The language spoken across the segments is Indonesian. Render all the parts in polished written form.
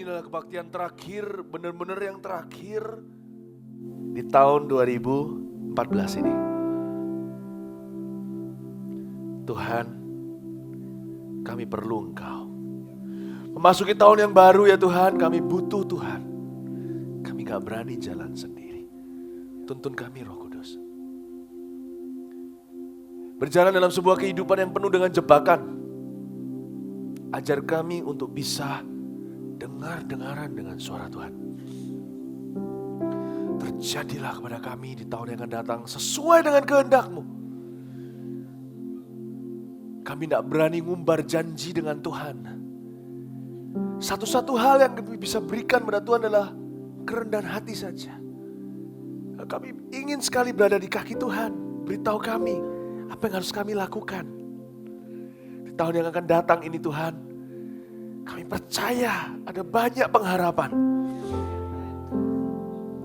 adalah kebaktian terakhir, benar-benar yang terakhir di tahun 2014 ini. Tuhan, kami perlu Engkau. Memasuki tahun yang baru ya Tuhan, kami butuh Tuhan. Kami gak berani jalan sendiri. Tuntun kami Roh Kudus. Berjalan dalam sebuah kehidupan yang penuh dengan jebakan. Ajar kami untuk bisa dengar-dengaran dengan suara Tuhan. Terjadilah kepada kami di tahun yang akan datang sesuai dengan kehendak-Mu. Kami tidak berani ngumbar janji dengan Tuhan. Satu-satu hal yang kami bisa berikan pada Tuhan adalah kerendahan hati saja. Kami ingin sekali berada di kaki Tuhan. Beritahu kami apa yang harus kami lakukan. Di tahun yang akan datang ini Tuhan, kami percaya ada banyak pengharapan.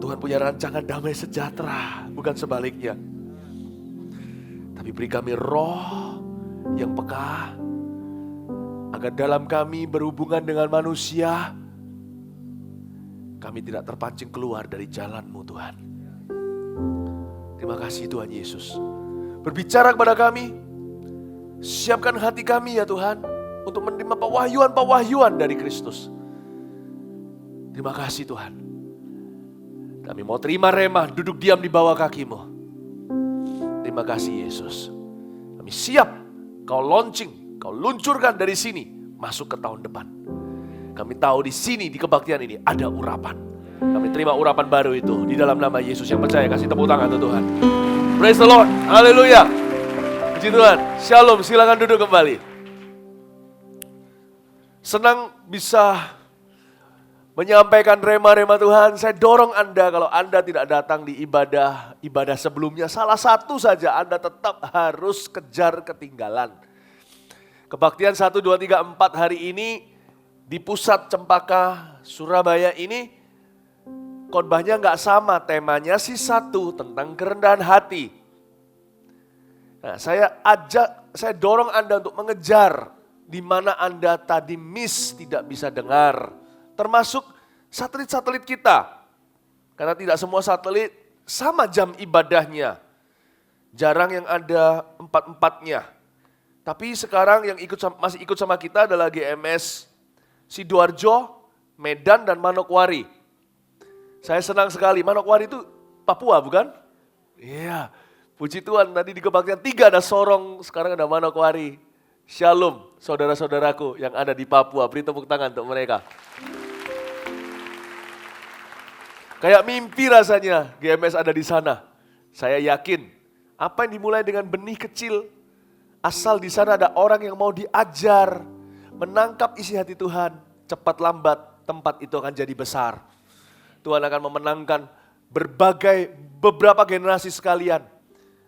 Tuhan punya rancangan damai sejahtera, bukan sebaliknya. Tapi beri kami roh yang peka, agar dalam kami berhubungan dengan manusia, kami tidak terpancing keluar dari jalan-Mu Tuhan. Terima kasih Tuhan Yesus. Berbicara kepada kami, siapkan hati kami ya Tuhan, untuk menerima pewahyuan-pewahyuan dari Kristus. Terima kasih Tuhan. Kami mau terima remah, duduk diam di bawah kaki-Mu. Terima kasih Yesus. Kami siap, Kau launching, Kau luncurkan dari sini, masuk ke tahun depan. Kami tahu di sini, di kebaktian ini ada urapan. Kami terima urapan baru itu di dalam nama Yesus. Yang percaya kasih tepuk tangan untuk Tuhan. Praise the Lord, haleluya. Puji Tuhan, shalom, silakan duduk kembali. Senang bisa menyampaikan rema-rema Tuhan. Saya dorong Anda, kalau Anda tidak datang di ibadah sebelumnya, salah satu saja Anda tetap harus kejar ketinggalan. Kebaktian 1, 2, 3, 4 hari ini di Pusat Cempaka Surabaya ini khotbahnya nggak sama, temanya sih satu, tentang kerendahan hati. Nah, saya dorong Anda untuk mengejar di mana Anda tadi miss, tidak bisa dengar. Termasuk satelit-satelit kita. Karena tidak semua satelit sama jam ibadahnya. Jarang yang ada 4-4-nya. Tapi sekarang yang masih ikut sama kita adalah GMS Sidoarjo, Medan, dan Manokwari. Saya senang sekali, Manokwari itu Papua bukan? Iya, puji Tuhan tadi di kebaktian 3 ada Sorong, sekarang ada Manokwari. Shalom saudara-saudaraku yang ada di Papua, beri tepuk tangan untuk mereka. Kayak mimpi rasanya GMS ada di sana. Saya yakin apa yang dimulai dengan benih kecil, asal di sana ada orang yang mau diajar, menangkap isi hati Tuhan, cepat lambat tempat itu akan jadi besar. Tuhan akan memenangkan beberapa generasi sekalian.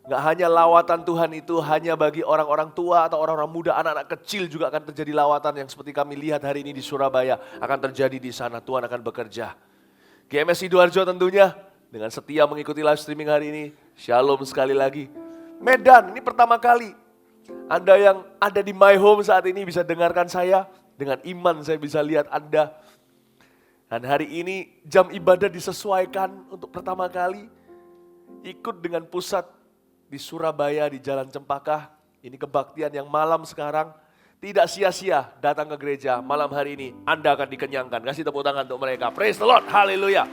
Gak hanya lawatan Tuhan itu hanya bagi orang-orang tua atau orang-orang muda, anak-anak kecil juga akan terjadi lawatan yang seperti kami lihat hari ini di Surabaya. Akan terjadi di sana, Tuhan akan bekerja. GMS Sidoarjo tentunya dengan setia mengikuti live streaming hari ini. Shalom sekali lagi. Medan, ini pertama kali Anda yang ada di My Home saat ini bisa dengarkan saya. Dengan iman saya bisa lihat Anda. Dan hari ini jam ibadah disesuaikan untuk pertama kali ikut dengan pusat di Surabaya di Jalan Cempaka. Ini kebaktian yang malam sekarang. Tidak sia-sia datang ke gereja malam hari ini. Anda akan dikenyangkan. Kasih tepuk tangan untuk mereka. Praise the Lord. Haleluya.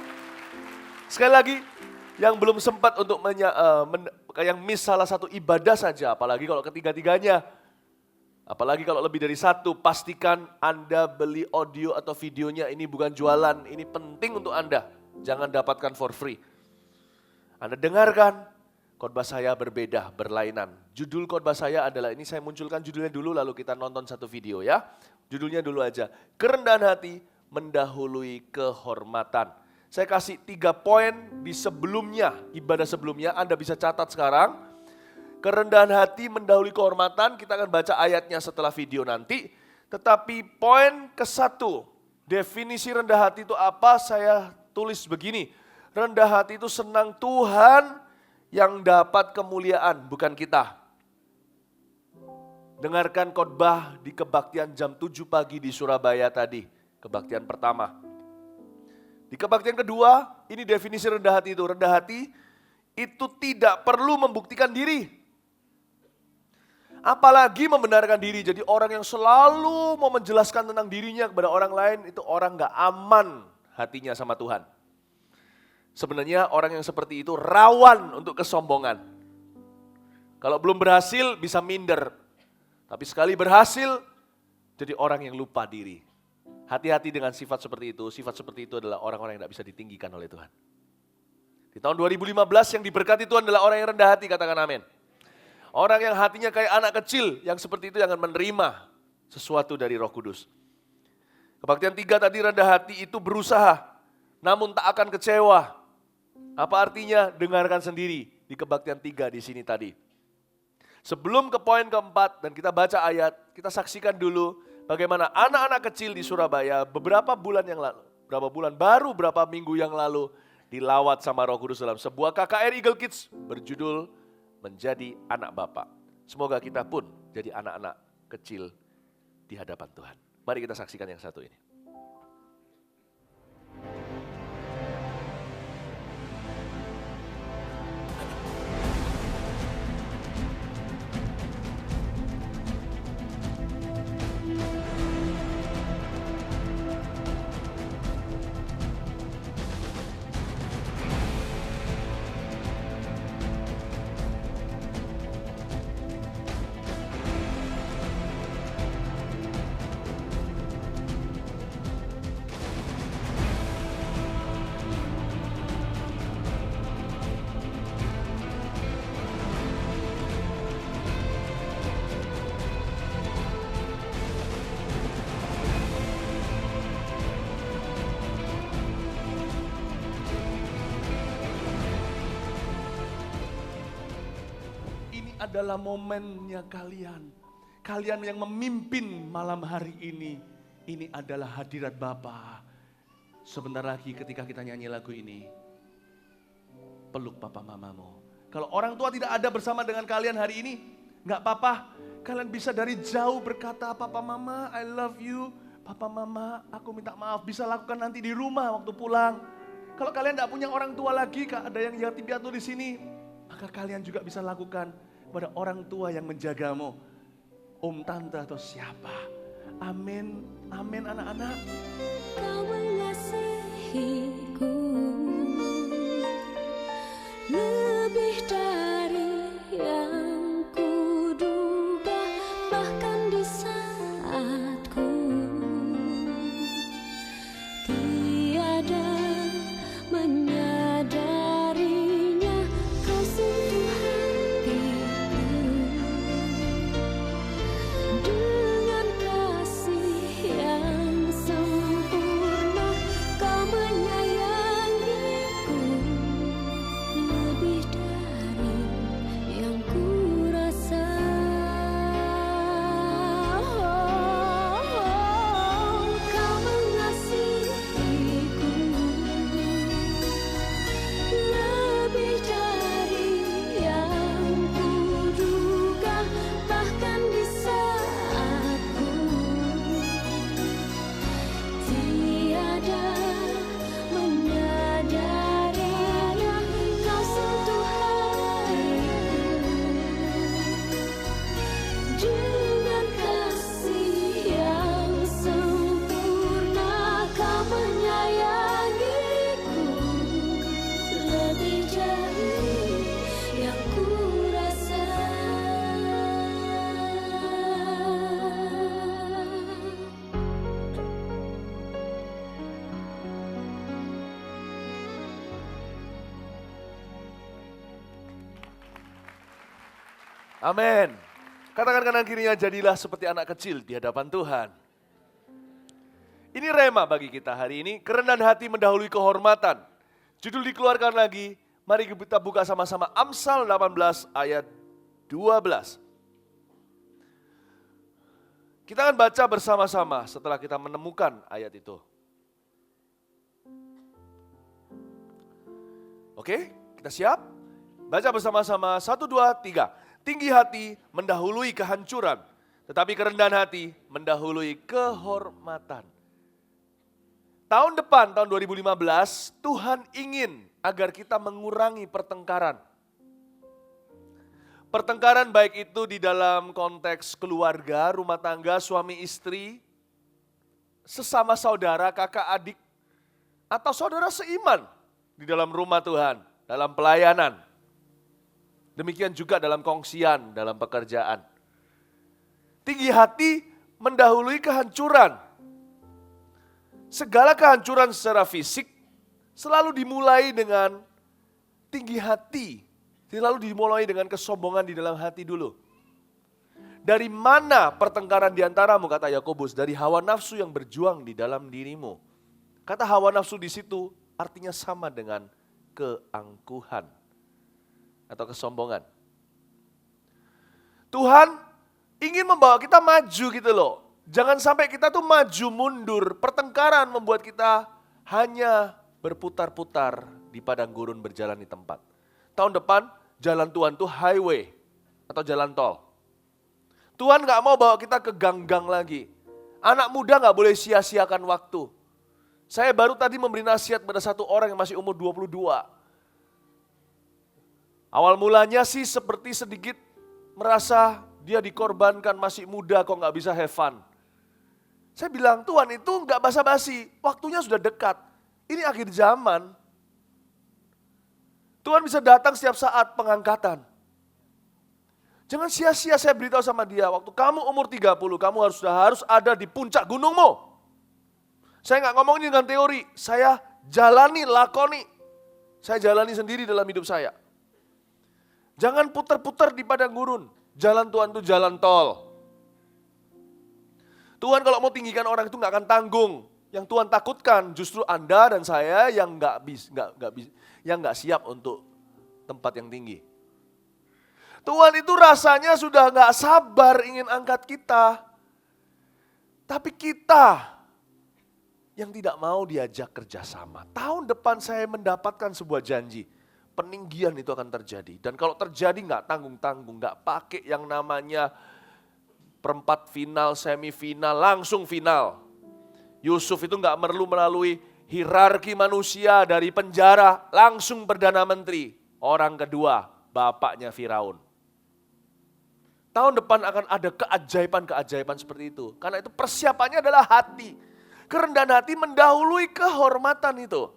Sekali lagi, yang belum sempat untuk yang miss salah satu ibadah saja. Apalagi kalau ketiga-tiganya. Apalagi kalau lebih dari satu. Pastikan Anda beli audio atau videonya. Ini bukan jualan. Ini penting untuk Anda. Jangan dapatkan for free. Anda dengarkan. Khotbah saya berbeda, berlainan. Judul khotbah saya adalah, ini saya munculkan judulnya dulu lalu kita nonton satu video ya. Judulnya dulu aja, kerendahan hati mendahului kehormatan. Saya kasih 3 poin di sebelumnya, ibadah sebelumnya, Anda bisa catat sekarang. Kerendahan hati mendahului kehormatan, kita akan baca ayatnya setelah video nanti. Tetapi poin ke-1, definisi rendah hati itu apa? Saya tulis begini, rendah hati itu senang Tuhan yang dapat kemuliaan, bukan kita. Dengarkan khotbah di kebaktian jam 7 pagi di Surabaya tadi, kebaktian pertama. Di kebaktian kedua, ini definisi rendah hati itu. Rendah hati itu tidak perlu membuktikan diri. Apalagi membenarkan diri. Jadi orang yang selalu mau menjelaskan tentang dirinya kepada orang lain, itu orang gak aman hatinya sama Tuhan. Sebenarnya orang yang seperti itu rawan untuk kesombongan. Kalau belum berhasil bisa minder. Tapi sekali berhasil, jadi orang yang lupa diri. Hati-hati dengan sifat seperti itu. Sifat seperti itu adalah orang-orang yang tidak bisa ditinggikan oleh Tuhan. Di tahun 2015 yang diberkati Tuhan adalah orang yang rendah hati, katakan amin. Orang yang hatinya kayak anak kecil, yang seperti itu yang akan menerima sesuatu dari Roh Kudus. Kebaktian 3 tadi, rendah hati itu berusaha, namun tak akan kecewa. Apa artinya? Dengarkan sendiri di kebaktian 3 di sini tadi. Sebelum ke poin keempat dan kita baca ayat, kita saksikan dulu bagaimana anak-anak kecil di Surabaya beberapa bulan yang lalu, beberapa minggu yang lalu dilawat sama Roh Kudus dalam sebuah KKR Eagle Kids berjudul Menjadi Anak Bapa. Semoga kita pun jadi anak-anak kecil di hadapan Tuhan. Mari kita saksikan yang satu ini. Adalah momennya kalian. Kalian yang memimpin malam hari ini. Ini adalah hadirat Bapa. Sebentar lagi ketika kita nyanyi lagu ini, peluk papa mamamu. Kalau orang tua tidak ada bersama dengan kalian hari ini, gak apa-apa. Kalian bisa dari jauh berkata, papa mama I love you. Papa mama aku minta maaf. Bisa lakukan nanti di rumah waktu pulang. Kalau kalian gak punya orang tua lagi, ada yang yatim piatu di sini, maka kalian juga bisa lakukan pada orang tua yang menjagamu, om, tante, atau siapa. Amin, amin anak-anak. Kau mengasihiku lebih dari yang kuduga, bahkan di saat ku tiada menyadarinya, kau sentuh dengan kasih yang sempurna, kau menyayangiku lebih dari yang kurasa. Kau mengasihiku lebih dari yang kuduga, bahkan di saat ku tiada menyadarinya, kau sentuh hatiku dengan kasih yang sempurna, kau menyayangiku lebih dari yang kurasa. Amin. Katakan kanan kirinya, jadilah seperti anak kecil di hadapan Tuhan. Ini rema bagi kita hari ini, kerendahan hati mendahului kehormatan. Judul dikeluarkan lagi, mari kita buka sama-sama Amsal 18 ayat 12. Kita akan baca bersama-sama setelah kita menemukan ayat itu. Oke, kita siap? Baca bersama-sama, 1, 2, 3. Tinggi hati mendahului kehancuran, tetapi kerendahan hati mendahului kehormatan. Tahun depan, tahun 2015, Tuhan ingin agar kita mengurangi pertengkaran. Pertengkaran baik itu di dalam konteks keluarga, rumah tangga, suami istri, sesama saudara, kakak adik, atau saudara seiman di dalam rumah Tuhan, dalam pelayanan. Demikian juga dalam kongsian, dalam pekerjaan. Tinggi hati mendahului kehancuran. Segala kehancuran secara fisik selalu dimulai dengan tinggi hati. Selalu dimulai dengan kesombongan di dalam hati dulu. Dari mana pertengkaran di antaramu, kata Yakobus? Dari hawa nafsu yang berjuang di dalam dirimu. Kata hawa nafsu di situ artinya sama dengan keangkuhan atau kesombongan. Tuhan ingin membawa kita maju gitu loh. Jangan sampai kita tuh maju mundur. Pertengkaran membuat kita hanya berputar-putar di padang gurun berjalan di tempat. Tahun depan jalan Tuhan tuh highway atau jalan tol. Tuhan gak mau bawa kita ke gang-gang lagi. Anak muda gak boleh sia-siakan waktu. Saya baru tadi memberi nasihat pada satu orang yang masih umur 22. Awal mulanya sih seperti sedikit merasa dia dikorbankan, masih muda kok gak bisa have fun. Saya bilang, Tuhan itu gak basa-basi, waktunya sudah dekat. Ini akhir zaman. Tuhan bisa datang setiap saat pengangkatan. Jangan sia-sia saya beritahu sama dia, waktu kamu umur 30, kamu harus ada di puncak gunungmu. Saya nggak ngomongin dengan teori, saya jalani, lakoni. Saya jalani sendiri dalam hidup saya. Jangan putar-putar di padang gurun. Jalan Tuhan itu jalan tol. Tuhan kalau mau tinggikan orang itu nggak akan tanggung. Yang Tuhan takutkan justru Anda dan saya yang nggak siap untuk tempat yang tinggi. Tuhan itu rasanya sudah nggak sabar ingin angkat kita. Tapi kita yang tidak mau diajak kerjasama. Tahun depan saya mendapatkan sebuah janji. Peninggian itu akan terjadi. Dan kalau terjadi nggak tanggung-tanggung, nggak pakai yang namanya perempat final, semifinal, langsung final. Yusuf itu nggak perlu melalui hierarki manusia dari penjara, langsung Perdana Menteri. Orang kedua, bapaknya Firaun. Tahun depan akan ada keajaiban-keajaiban seperti itu. Karena itu persiapannya adalah hati. Kerendahan hati mendahului kehormatan itu.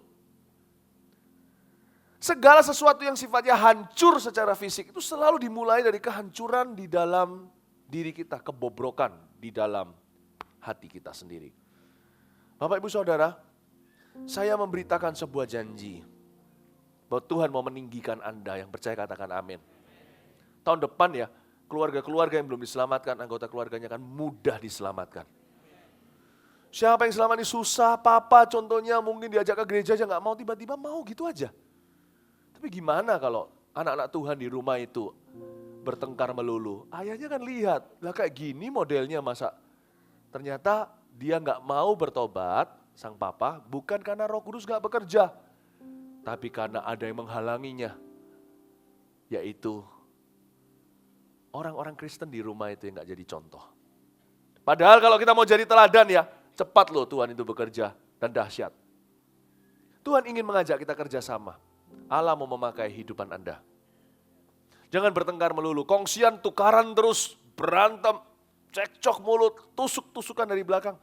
Segala sesuatu yang sifatnya hancur secara fisik itu selalu dimulai dari kehancuran di dalam diri kita, kebobrokan di dalam hati kita sendiri. Bapak Ibu Saudara, saya memberitakan sebuah janji bahwa Tuhan mau meninggikan Anda. Yang percaya katakan amin. Tahun depan ya, keluarga-keluarga yang belum diselamatkan, anggota keluarganya akan mudah diselamatkan. Siapa yang selama ini susah, papa contohnya mungkin diajak ke gereja aja gak mau, tiba-tiba mau gitu aja. Tapi gimana kalau anak-anak Tuhan di rumah itu bertengkar melulu? Ayahnya kan lihat, lah kayak gini modelnya masa. Ternyata dia gak mau bertobat, sang papa, bukan karena Roh Kudus gak bekerja. Tapi karena ada yang menghalanginya. Yaitu orang-orang Kristen di rumah itu yang gak jadi contoh. Padahal kalau kita mau jadi teladan ya, cepat loh Tuhan itu bekerja dan dahsyat. Tuhan ingin mengajak kita kerjasama. Allah mau memakai hidupan Anda. Jangan bertengkar melulu, kongsian tukaran terus, berantem, cekcok mulut, tusuk-tusukan dari belakang.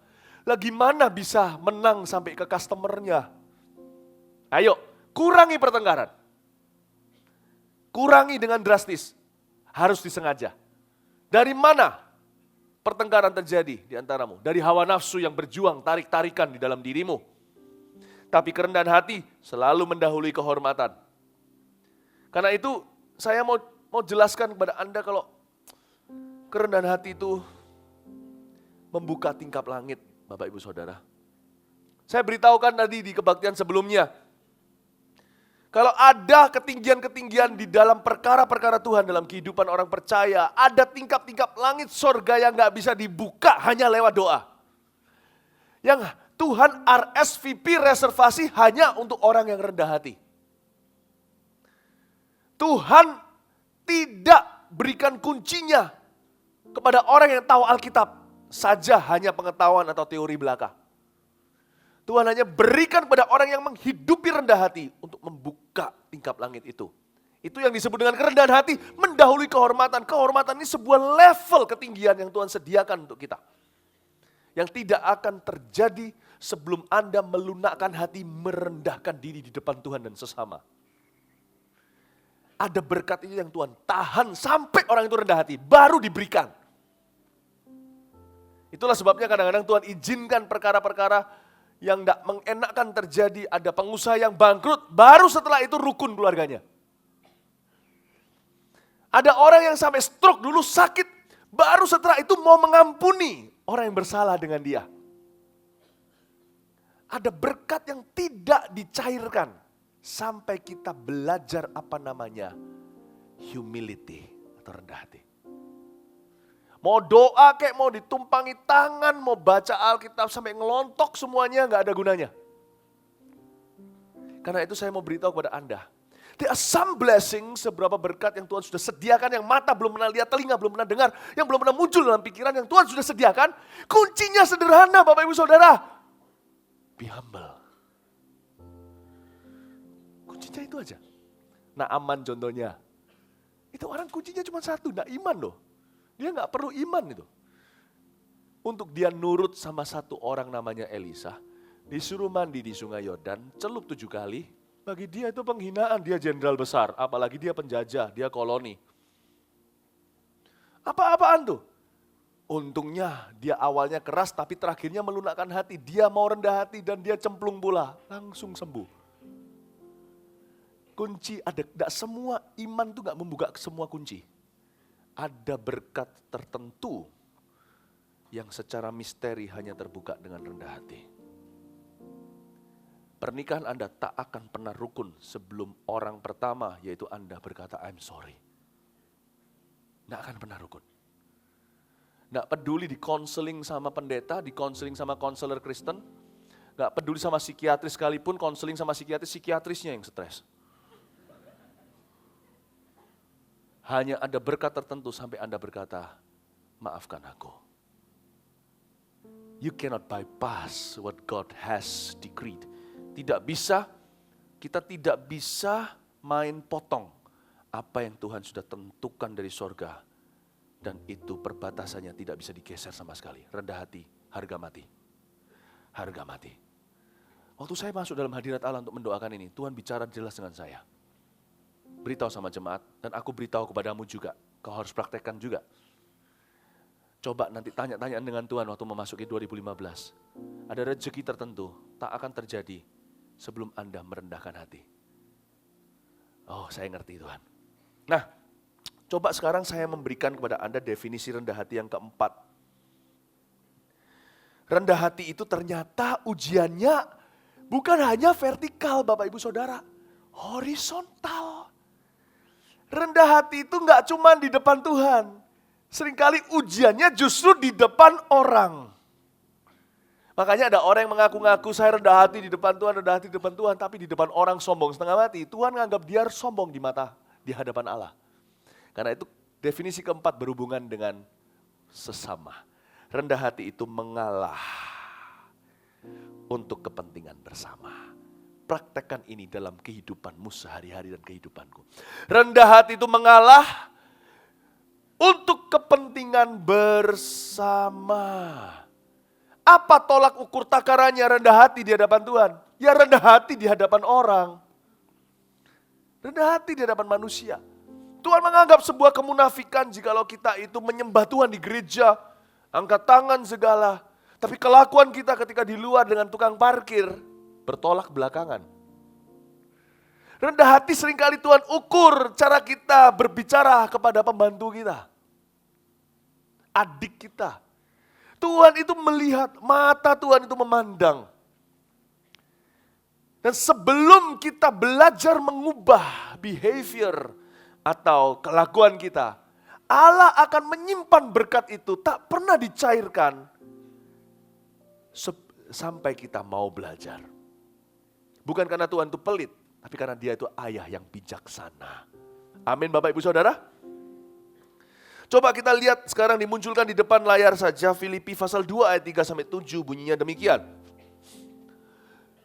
Lah gimana bisa menang sampai ke customernya? Ayo, kurangi pertengkaran. Kurangi dengan drastis. Harus disengaja. Dari mana pertengkaran terjadi di antaramu? Dari hawa nafsu yang berjuang tarik-tarikan di dalam dirimu. Tapi kerendahan hati selalu mendahului kehormatan. Karena itu saya mau jelaskan kepada Anda kalau kerendahan hati itu membuka tingkap langit. Bapak Ibu Saudara. Saya beritahukan tadi di kebaktian sebelumnya. Kalau ada ketinggian-ketinggian di dalam perkara-perkara Tuhan dalam kehidupan orang percaya, ada tingkap-tingkap langit sorga yang gak bisa dibuka hanya lewat doa. Yang Tuhan RSVP reservasi hanya untuk orang yang rendah hati. Tuhan tidak berikan kuncinya kepada orang yang tahu Alkitab saja hanya pengetahuan atau teori belaka. Tuhan hanya berikan pada orang yang menghidupi rendah hati untuk membuka tingkap langit itu. Itu yang disebut dengan kerendahan hati, mendahului kehormatan. Kehormatan ini sebuah level ketinggian yang Tuhan sediakan untuk kita. Yang tidak akan terjadi sebelum Anda melunakkan hati, merendahkan diri di depan Tuhan dan sesama. Ada berkat itu yang Tuhan tahan sampai orang itu rendah hati, baru diberikan. Itulah sebabnya kadang-kadang Tuhan izinkan perkara-perkara yang tidak mengenakkan terjadi, ada pengusaha yang bangkrut, baru setelah itu rukun keluarganya. Ada orang yang sampai stroke dulu sakit, baru setelah itu mau mengampuni orang yang bersalah dengan dia. Ada berkat yang tidak dicairkan sampai kita belajar apa namanya humility atau rendah hati. Mau doa kayak mau ditumpangi tangan, mau baca Alkitab sampai ngelontok semuanya nggak ada gunanya. Karena itu saya mau beritahu kepada Anda. There are some blessings, seberapa berkat yang Tuhan sudah sediakan, yang mata belum pernah lihat, telinga belum pernah dengar, yang belum pernah muncul dalam pikiran, yang Tuhan sudah sediakan. Kuncinya sederhana Bapak Ibu Saudara. Be humble. Kuncinya itu aja. Nah, Aman contohnya. Itu orang kuncinya cuma satu, enggak iman loh. Dia nggak perlu iman itu. Untuk dia nurut sama satu orang namanya Elisa, disuruh mandi di sungai Yordan, celup 7 kali, bagi dia itu penghinaan, dia jenderal besar, apalagi dia penjajah, dia koloni. Apa-apaan tuh? Untungnya dia awalnya keras tapi terakhirnya melunakkan hati, dia mau rendah hati dan dia cemplung pula, langsung sembuh. Kunci ada, tidak semua iman tuh nggak membuka semua kunci. Ada berkat tertentu yang secara misteri hanya terbuka dengan rendah hati. Pernikahan Anda tak akan pernah rukun sebelum orang pertama, yaitu Anda berkata, I'm sorry. Nggak akan pernah rukun. Nggak peduli di konseling sama pendeta, di konseling sama konselor Kristen, nggak peduli sama psikiatris sekalipun, konseling sama psikiatrisnya yang stres. Hanya ada berkat tertentu sampai Anda berkata, maafkan aku. You cannot bypass what God has decreed. Tidak bisa, kita tidak bisa main potong apa yang Tuhan sudah tentukan dari sorga. Dan itu perbatasannya tidak bisa digeser sama sekali. Rendah hati, harga mati. Harga mati. Waktu saya masuk dalam hadirat Allah untuk mendoakan ini, Tuhan bicara jelas dengan saya. Beritahu sama jemaat, dan aku beritahu kepadamu juga. Kau harus praktekkan juga. Coba nanti tanya-tanya dengan Tuhan waktu memasuki 2015. Ada rezeki tertentu, tak akan terjadi sebelum Anda merendahkan hati. Oh, saya ngerti Tuhan. Nah, coba sekarang saya memberikan kepada Anda definisi rendah hati yang keempat. Rendah hati itu ternyata ujiannya bukan hanya vertikal Bapak Ibu Saudara, horizontal. Rendah hati itu enggak cuma di depan Tuhan. Seringkali ujiannya justru di depan orang. Makanya ada orang yang mengaku-ngaku saya rendah hati di depan Tuhan, rendah hati di depan Tuhan, tapi di depan orang sombong setengah mati. Tuhan menganggap dia sombong di hadapan Allah. Karena itu definisi keempat berhubungan dengan sesama. Rendah hati itu mengalah untuk kepentingan bersama. Praktekkan ini dalam kehidupanmu sehari-hari dan kehidupanku. Rendah hati itu mengalah untuk kepentingan bersama. Apa tolak ukur takarannya rendah hati di hadapan Tuhan? Ya rendah hati di hadapan orang. Rendah hati di hadapan manusia. Tuhan menganggap sebuah kemunafikan jikalau kita itu menyembah Tuhan di gereja, angkat tangan segala. Tapi kelakuan kita ketika di luar dengan tukang parkir, bertolak belakangan. Rendah hati seringkali Tuhan ukur cara kita berbicara kepada pembantu kita. Adik kita. Tuhan itu melihat, mata Tuhan itu memandang. Dan sebelum kita belajar mengubah behavior atau kelakuan kita, Allah akan menyimpan berkat itu tak pernah dicairkan sampai kita mau belajar. Bukan karena Tuhan itu pelit, tapi karena dia itu ayah yang bijaksana. Amin Bapak Ibu Saudara. Coba kita lihat sekarang dimunculkan di depan layar saja Filipi pasal 2 ayat 3-7 bunyinya demikian.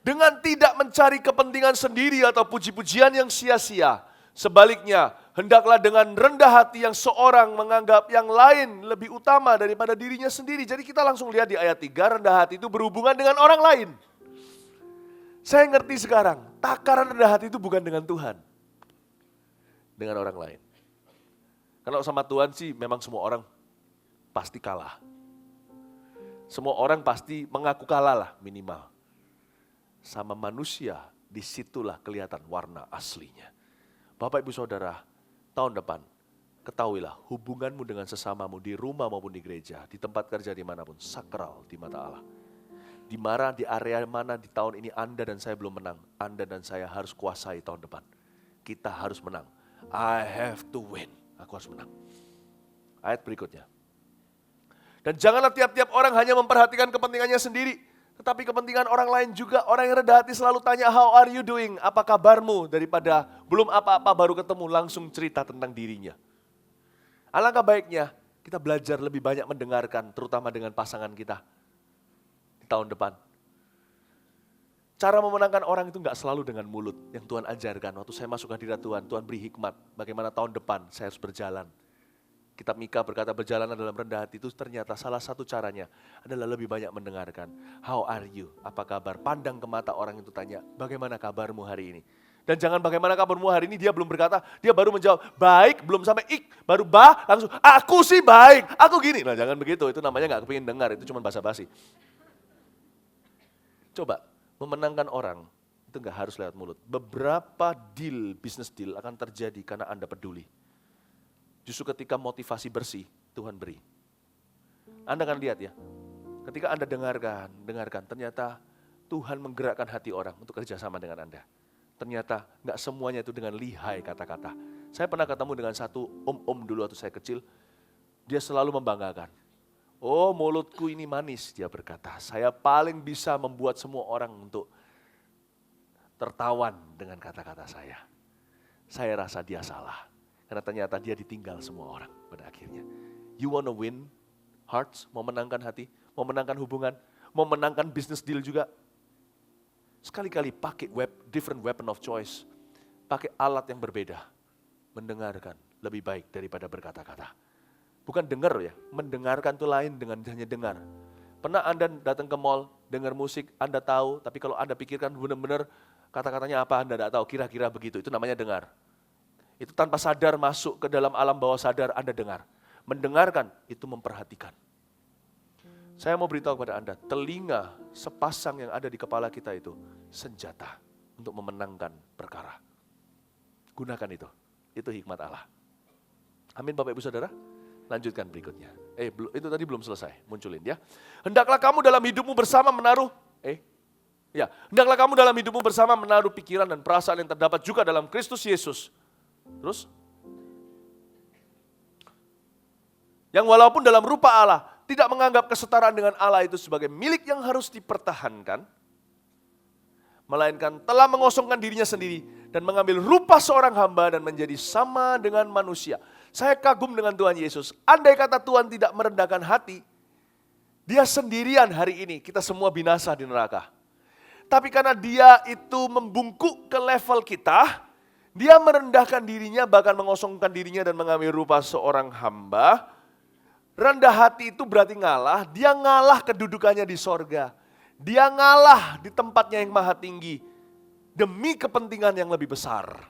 dengan tidak mencari kepentingan sendiri atau puji-pujian yang sia-sia. Sebaliknya, hendaklah dengan rendah hati yang seorang menganggap yang lain lebih utama daripada dirinya sendiri. Jadi kita langsung lihat di ayat 3, rendah hati itu berhubungan dengan orang lain. Saya ngerti sekarang, takaran rendah hati itu bukan dengan Tuhan. Dengan orang lain. Kalau sama Tuhan sih memang semua orang pasti kalah. Semua orang pasti mengaku kalah lah minimal. Sama manusia, disitulah kelihatan warna aslinya. Bapak Ibu Saudara, tahun depan, ketahuilah hubunganmu dengan sesamamu di rumah maupun di gereja, di tempat kerja dimanapun, sakral di mata Allah. Di mana, di area mana di tahun ini Anda dan saya belum menang, Anda dan saya harus kuasai tahun depan. Kita harus menang. I have to win. Aku harus menang. Ayat berikutnya. Dan janganlah tiap-tiap orang hanya memperhatikan kepentingannya sendiri, tetapi kepentingan orang lain juga. Orang yang rendah hati selalu tanya, how are you doing? Apa kabarmu? Daripada belum apa-apa baru ketemu langsung cerita tentang dirinya. Alangkah baiknya kita belajar lebih banyak mendengarkan, terutama dengan pasangan kita di tahun depan. Cara memenangkan orang itu enggak selalu dengan mulut yang Tuhan ajarkan. Waktu saya masuk hadirat Tuhan, Tuhan beri hikmat bagaimana tahun depan saya harus berjalan. Kitab Mika berkata berjalan dalam rendah hati itu ternyata salah satu caranya adalah lebih banyak mendengarkan. How are you? Apa kabar? Pandang ke mata orang itu tanya, bagaimana kabarmu hari ini? Dan jangan bagaimana kabarmu hari ini, dia belum berkata, dia baru menjawab, baik, belum sampai ik, baru langsung, aku sih baik, aku gini. Nah jangan begitu, itu namanya gak kepingin dengar, itu cuma basa-basi. Coba, memenangkan orang, itu gak harus lewat mulut. Beberapa deal, bisnis deal akan terjadi karena Anda peduli. Justru ketika motivasi bersih, Tuhan beri. Anda akan lihat ya, ketika Anda dengarkan, ternyata Tuhan menggerakkan hati orang untuk kerjasama dengan Anda. Ternyata nggak semuanya itu dengan lihai kata-kata. Saya pernah ketemu dengan satu om dulu waktu saya kecil, dia selalu membanggakan. Oh mulutku ini manis, dia berkata. Saya paling bisa membuat semua orang untuk tertawan dengan kata-kata saya. Saya rasa dia salah. Karena ternyata dia ditinggal semua orang pada akhirnya. You wanna win hearts, mau menangkan hati, mau menangkan hubungan, mau menangkan business deal juga. Sekali-kali pakai different weapon of choice. Pakai alat yang berbeda. Mendengarkan lebih baik daripada berkata-kata. Bukan dengar ya, mendengarkan itu lain dengan hanya dengar. Pernah Anda datang ke mall, dengar musik, Anda tahu, tapi kalau Anda pikirkan benar-benar kata-katanya apa Anda tidak tahu, kira-kira begitu, itu namanya dengar. Itu tanpa sadar masuk ke dalam alam bawah sadar Anda dengar. Mendengarkan itu memperhatikan. Saya mau beritahu kepada Anda, telinga sepasang yang ada di kepala kita itu senjata untuk memenangkan perkara. Gunakan itu hikmat Allah. Amin Bapak Ibu Saudara. Lanjutkan berikutnya. Itu tadi belum selesai, munculin ya. Hendaklah kamu dalam hidupmu bersama menaruh hendaklah kamu dalam hidupmu bersama menaruh pikiran dan perasaan yang terdapat juga dalam Kristus Yesus. Terus, yang walaupun dalam rupa Allah, tidak menganggap kesetaraan dengan Allah itu sebagai milik yang harus dipertahankan, melainkan telah mengosongkan dirinya sendiri dan mengambil rupa seorang hamba dan menjadi sama dengan manusia. Saya kagum dengan Tuhan Yesus. Andai kata Tuhan tidak merendahkan hati, dia sendirian hari ini, kita semua binasa di neraka. Tapi karena dia itu membungkuk ke level kita, dia merendahkan dirinya, bahkan mengosongkan dirinya dan mengambil rupa seorang hamba. Rendah hati itu berarti ngalah, dia ngalah kedudukannya di sorga. Dia ngalah di tempatnya yang maha tinggi. Demi kepentingan yang lebih besar.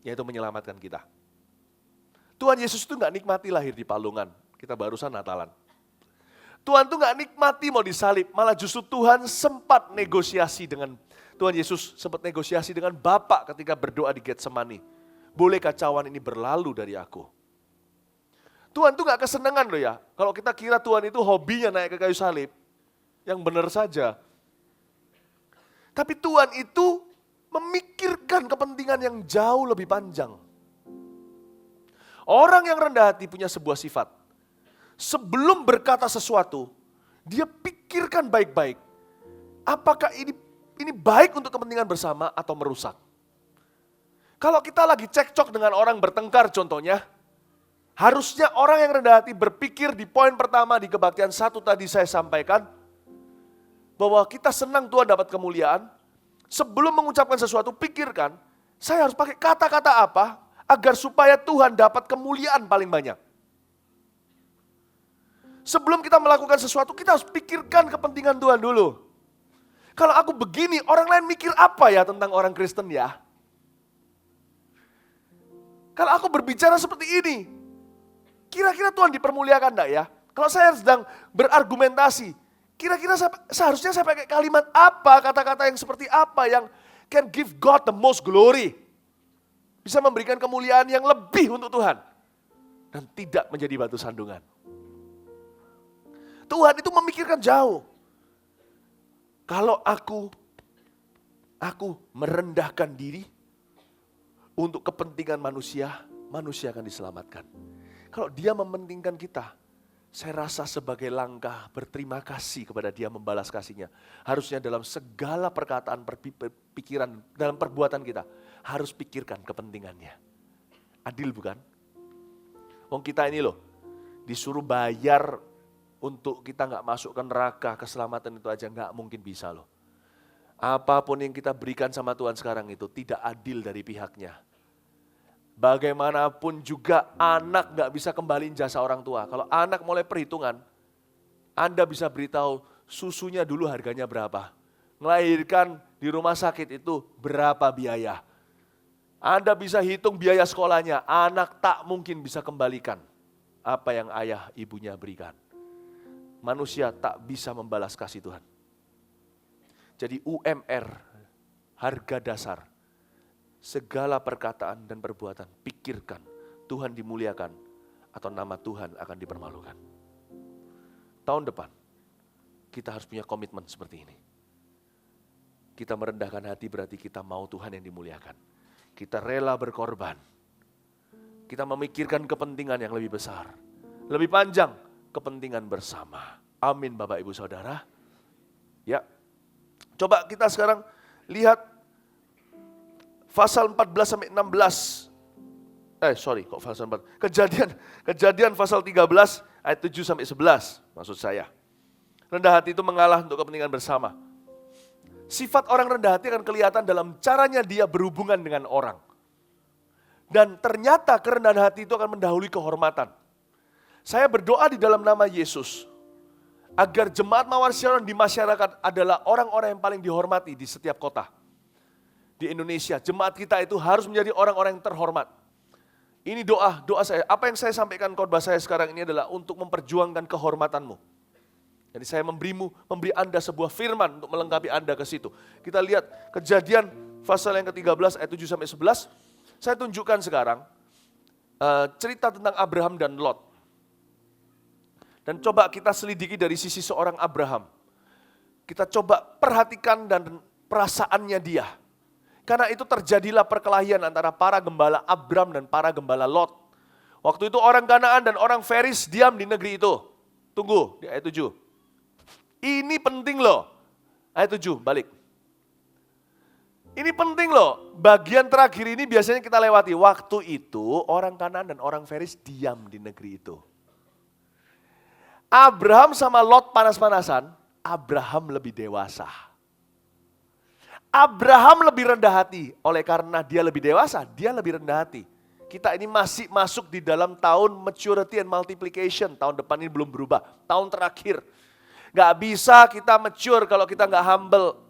Yaitu menyelamatkan kita. Tuhan Yesus itu gak nikmati lahir di palungan. Kita barusan Natalan. Tuhan tuh gak nikmati mau disalib. Malah justru Tuhan sempat negosiasi dengan Tuhan Yesus sempat negosiasi dengan Bapa ketika berdoa di Getsemani. Bolehkah cawan ini berlalu dari aku? Tuhan tuh gak kesenangan loh ya. Kalau kita kira Tuhan itu hobinya naik ke kayu salib. Yang benar saja. Tapi Tuhan itu memikirkan kepentingan yang jauh lebih panjang. Orang yang rendah hati punya sebuah sifat. Sebelum berkata sesuatu, dia pikirkan baik-baik. Apakah ini baik untuk kepentingan bersama atau merusak? Kalau kita lagi cekcok dengan orang bertengkar contohnya, harusnya orang yang rendah hati berpikir di poin pertama di kebaktian 1 tadi saya sampaikan, bahwa kita senang Tuhan dapat kemuliaan, sebelum mengucapkan sesuatu, pikirkan, saya harus pakai kata-kata apa agar supaya Tuhan dapat kemuliaan paling banyak. Sebelum kita melakukan sesuatu, kita harus pikirkan kepentingan Tuhan dulu. Kalau aku begini, orang lain mikir apa ya tentang orang Kristen ya? Kalau aku berbicara seperti ini, kira-kira Tuhan dipermuliakan enggak ya? Kalau saya sedang berargumentasi, kira-kira seharusnya saya pakai kalimat apa, kata-kata yang seperti apa yang can give God the most glory. Bisa memberikan kemuliaan yang lebih untuk Tuhan. Dan tidak menjadi batu sandungan. Tuhan itu memikirkan jauh. Kalau aku merendahkan diri untuk kepentingan manusia, manusia akan diselamatkan. Kalau dia mementingkan kita, saya rasa sebagai langkah berterima kasih kepada dia membalas kasihnya. Harusnya dalam segala perkataan, pikiran, dalam perbuatan kita, harus pikirkan kepentingannya. Adil bukan? Wong kita ini loh, disuruh bayar untuk kita nggak masuk ke neraka, keselamatan itu aja nggak mungkin bisa loh. Apapun yang kita berikan sama Tuhan sekarang itu tidak adil dari pihaknya. Bagaimanapun juga anak nggak bisa kembaliin jasa orang tua. Kalau anak mulai perhitungan, Anda bisa beritahu susunya dulu harganya berapa. Melahirkan di rumah sakit itu berapa biaya. Anda bisa hitung biaya sekolahnya, anak tak mungkin bisa kembalikan apa yang ayah ibunya berikan. Manusia tak bisa membalas kasih Tuhan. Jadi UMR, harga dasar, segala perkataan dan perbuatan, pikirkan Tuhan dimuliakan atau nama Tuhan akan dipermalukan. Tahun depan, kita harus punya komitmen seperti ini. Kita merendahkan hati berarti kita mau Tuhan yang dimuliakan. Kita rela berkorban. Kita memikirkan kepentingan yang lebih besar, lebih panjang, kepentingan bersama. Amin Bapak Ibu Saudara. Ya. Coba kita sekarang lihat pasal 14 sampai 16. Kok pasal 4? Kejadian pasal 13 ayat 7 sampai 11 maksud saya. Rendah hati itu mengalah untuk kepentingan bersama. Sifat orang rendah hati akan kelihatan dalam caranya dia berhubungan dengan orang. Dan ternyata kerendahan hati itu akan mendahului kehormatan. Saya berdoa di dalam nama Yesus, agar jemaat Mawar Sion di masyarakat adalah orang-orang yang paling dihormati di setiap kota. Di Indonesia, jemaat kita itu harus menjadi orang-orang yang terhormat. Ini doa saya. Apa yang saya sampaikan khotbah saya sekarang ini adalah untuk memperjuangkan kehormatanmu. Jadi saya memberi Anda sebuah firman untuk melengkapi Anda ke situ. Kita lihat Kejadian pasal yang ke-13 ayat 7 sampai 11. Saya tunjukkan sekarang cerita tentang Abraham dan Lot. Dan coba kita selidiki dari sisi seorang Abraham. Kita coba perhatikan dan perasaannya dia. Karena itu terjadilah perkelahian antara para gembala Abram dan para gembala Lot. Waktu itu orang Kanaan dan orang Feris diam di negeri itu. Tunggu di ayat 7. Ini penting loh. Ayat 7, balik. Ini penting loh. Bagian terakhir ini biasanya kita lewati. Waktu itu orang Kanaan dan orang Feris diam di negeri itu. Abraham sama Lot panas-panasan, Abraham lebih dewasa. Abraham lebih rendah hati, oleh karena dia lebih dewasa, dia lebih rendah hati. Kita ini masih masuk di dalam tahun maturity and multiplication, tahun depan ini belum berubah, tahun terakhir. Gak bisa kita mature kalau kita gak humble.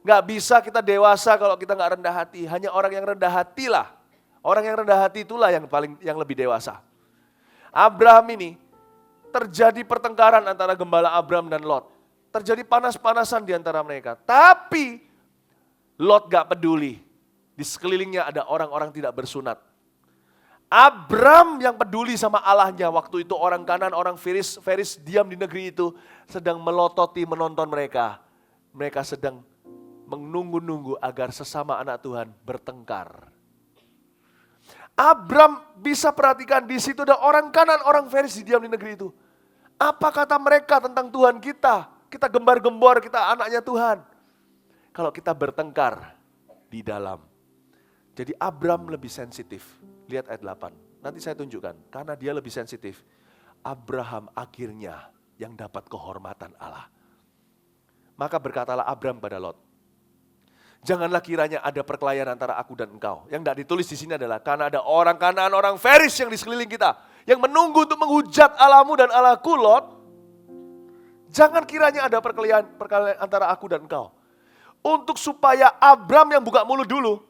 Gak bisa kita dewasa kalau kita gak rendah hati, hanya orang yang rendah hati lah. Orang yang rendah hati itulah yang lebih dewasa. Abraham ini, terjadi pertengkaran antara gembala Abram dan Lot. Terjadi panas-panasan di antara mereka. Tapi Lot gak peduli. Di sekelilingnya ada orang-orang tidak bersunat. Abram yang peduli sama Allahnya. Waktu itu orang Kanan, orang Feris diam di negeri itu. Sedang melototi menonton mereka. Mereka sedang menunggu-nunggu agar sesama anak Tuhan bertengkar. Abram bisa perhatikan di situ ada orang Kanan, orang Feris diam di negeri itu. Apa kata mereka tentang Tuhan kita? Kita gembar-gembor, kita anaknya Tuhan. Kalau kita bertengkar di dalam. Jadi Abram lebih sensitif. Lihat ayat 8. Nanti saya tunjukkan. Karena dia lebih sensitif. Abraham akhirnya yang dapat kehormatan Allah. Maka berkatalah Abram pada Lot, janganlah kiranya ada perkelahian antara aku dan engkau. Yang tidak ditulis di sini adalah karena ada orang Kanaan, orang Feris yang di sekeliling kita, yang menunggu untuk menghujat Allahmu dan Allahku, Lot. Jangan kiranya ada perkelahian antara aku dan engkau. Untuk supaya Abram yang buka mulut dulu,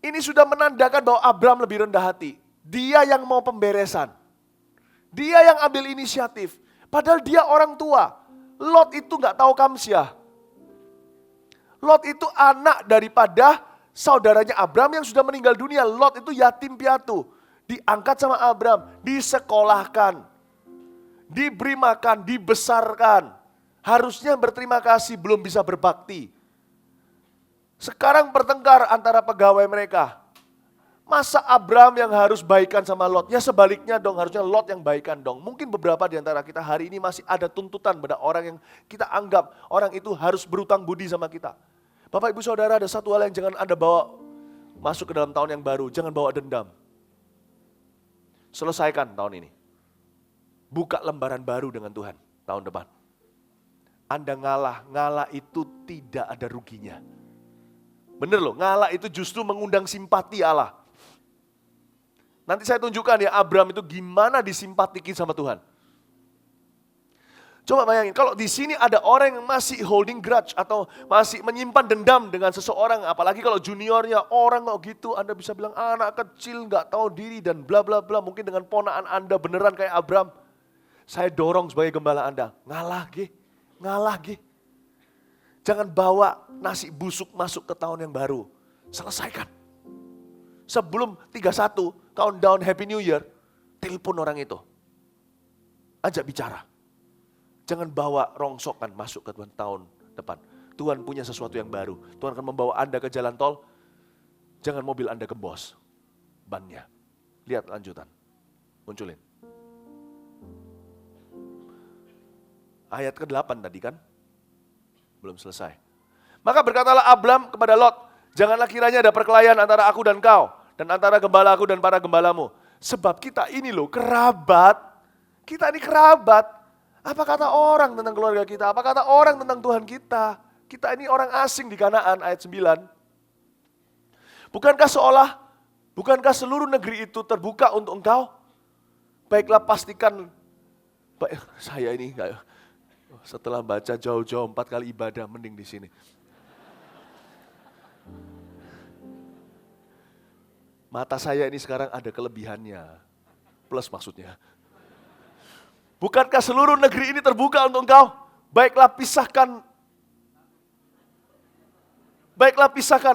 ini sudah menandakan bahwa Abram lebih rendah hati. Dia yang mau pemberesan. Dia yang ambil inisiatif. Padahal dia orang tua. Lot itu nggak tahu kamsyah. Lot itu anak daripada saudaranya Abram yang sudah meninggal dunia. Lot itu yatim piatu. Diangkat sama Abram, disekolahkan, diberi makan, dibesarkan. Harusnya berterima kasih, belum bisa berbakti. Sekarang bertengkar antara pegawai mereka. Masa Abram yang harus baikan sama Lot? Ya sebaliknya dong, harusnya Lot yang baikan dong. Mungkin beberapa di antara kita hari ini masih ada tuntutan pada orang yang kita anggap orang itu harus berutang budi sama kita. Bapak ibu saudara, ada satu hal yang jangan Anda bawa masuk ke dalam tahun yang baru. Jangan bawa dendam. Selesaikan tahun ini. Buka lembaran baru dengan Tuhan tahun depan. Anda ngalah itu tidak ada ruginya. Bener loh, ngalah itu justru mengundang simpati Allah. Nanti saya tunjukkan ya Abram itu gimana disimpatikin sama Tuhan. Coba bayangin, kalau di sini ada orang yang masih holding grudge atau masih menyimpan dendam dengan seseorang, apalagi kalau juniornya orang kok gitu, Anda bisa bilang anak kecil nggak tahu diri dan bla bla bla. Mungkin dengan ponaan Anda beneran kayak Abram. Saya dorong sebagai gembala Anda, ngalah ge. Jangan bawa nasi busuk masuk ke tahun yang baru. Selesaikan. Sebelum 31, countdown Happy New Year, telepon orang itu. Ajak bicara. Jangan bawa rongsokan masuk ke tahun depan. Tuhan punya sesuatu yang baru. Tuhan akan membawa Anda ke jalan tol. Jangan mobil Anda gembos. Bannya. Lihat lanjutan. Munculin. Ayat ke-8 tadi kan? Belum selesai. Maka berkatalah Abram kepada Lot, janganlah kiranya ada perkelahian antara aku dan kau, dan antara gembalaku dan para gembalamu. Sebab kita ini loh kerabat. Kita ini kerabat. Apa kata orang tentang keluarga kita? Apa kata orang tentang Tuhan kita? Kita ini orang asing di Kanaan, ayat 9. Bukankah seluruh negeri itu terbuka untuk engkau? Baiklah pastikan, saya ini setelah baca jauh-jauh 4 kali ibadah, mending di sini. Mata saya ini sekarang ada kelebihannya. Plus maksudnya. Bukankah seluruh negeri ini terbuka untuk engkau? Baiklah pisahkan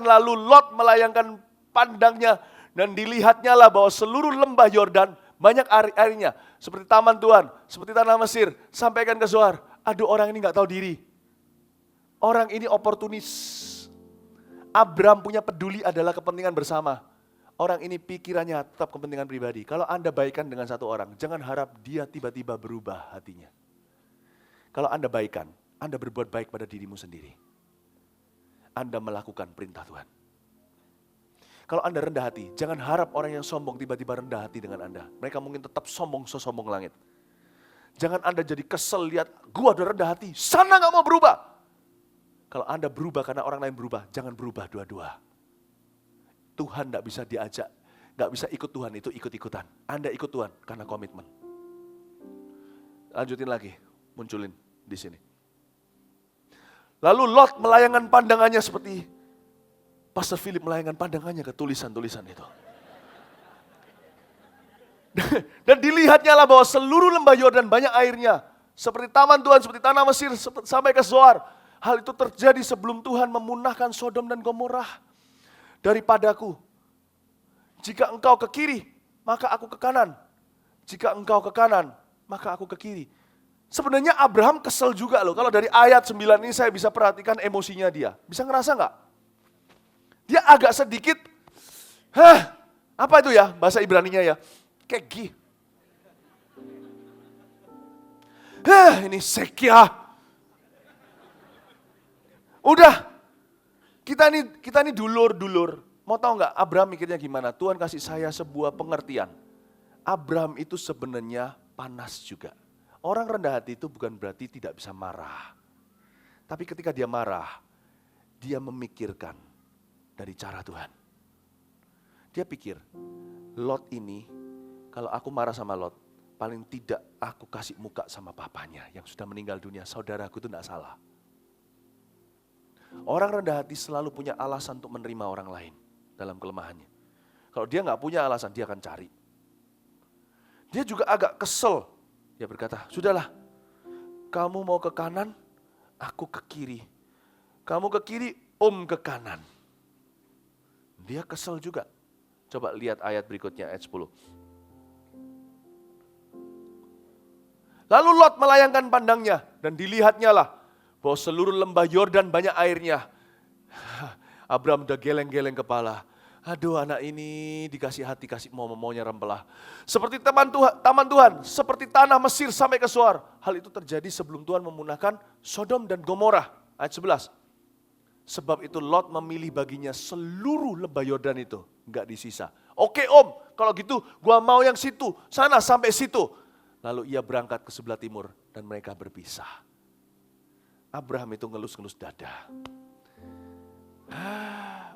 lalu Lot melayangkan pandangnya dan dilihatnya lah bahwa seluruh lembah Yordan banyak airnya. Seperti taman Tuhan, seperti tanah Mesir. Sampaikan ke Zohar, aduh orang ini gak tahu diri. Orang ini oportunis. Abram punya peduli adalah kepentingan bersama. Orang ini pikirannya tetap kepentingan pribadi. Kalau Anda baikan dengan satu orang, jangan harap dia tiba-tiba berubah hatinya. Kalau Anda baikan, Anda berbuat baik pada dirimu sendiri. Anda melakukan perintah Tuhan. Kalau Anda rendah hati, jangan harap orang yang sombong tiba-tiba rendah hati dengan Anda. Mereka mungkin tetap sombong sesombong langit. Jangan Anda jadi kesel lihat, gua udah rendah hati, sana gak mau berubah. Kalau Anda berubah karena orang lain berubah, jangan berubah dua-dua. Tuhan gak bisa diajak, gak bisa ikut Tuhan itu ikut-ikutan. Anda ikut Tuhan karena komitmen. Lanjutin lagi, munculin di sini. Lalu Lot melayangkan pandangannya seperti Pastor Philip melayangkan pandangannya ke tulisan-tulisan itu. Dan dilihatnya lah bahwa seluruh lembah Yordan banyak airnya. Seperti taman Tuhan, seperti tanah Mesir, sampai ke Zoar. Hal itu terjadi sebelum Tuhan memunahkan Sodom dan Gomorrah daripadaku. Jika engkau ke kiri, maka aku ke kanan. Jika engkau ke kanan, maka aku ke kiri. Sebenarnya Abraham kesel juga loh. Kalau dari ayat 9 ini saya bisa perhatikan emosinya dia. Bisa ngerasa nggak? Dia agak sedikit, apa itu ya bahasa Ibraninya ya? Kegi. Ini sekia. Udah, kita ini dulur-dulur. Mau tahu nggak Abraham mikirnya gimana? Tuhan kasih saya sebuah pengertian. Abraham itu sebenarnya panas juga. Orang rendah hati itu bukan berarti tidak bisa marah. Tapi ketika dia marah, dia memikirkan dari cara Tuhan. Dia pikir, Lot ini, kalau aku marah sama Lot, paling tidak aku kasih muka sama papanya yang sudah meninggal dunia. Saudaraku itu tidak salah. Orang rendah hati selalu punya alasan untuk menerima orang lain dalam kelemahannya. Kalau dia nggak punya alasan, dia akan cari. Dia juga agak kesel. Dia berkata, sudahlah, kamu mau ke kanan, aku ke kiri. Kamu ke kiri, ke kanan. Dia kesel juga. Coba lihat ayat berikutnya, ayat 10. Lalu Lot melayangkan pandangnya dan dilihatnya lah bahwa seluruh lembah Yordan banyak airnya. Abram udah geleng-geleng kepala. Aduh, anak ini dikasih hati, kasih maunya rembelah. Seperti taman Tuhan, seperti tanah Mesir sampai ke Zoar. Hal itu terjadi sebelum Tuhan memunahkan Sodom dan Gomora. Ayat 11. Sebab itu Lot memilih baginya seluruh lembah Yordan itu. Enggak disisa. Oke om, kalau gitu gua mau yang situ, sana sampai situ. Lalu ia berangkat ke sebelah timur dan mereka berpisah. Abraham itu ngelus-ngelus dada.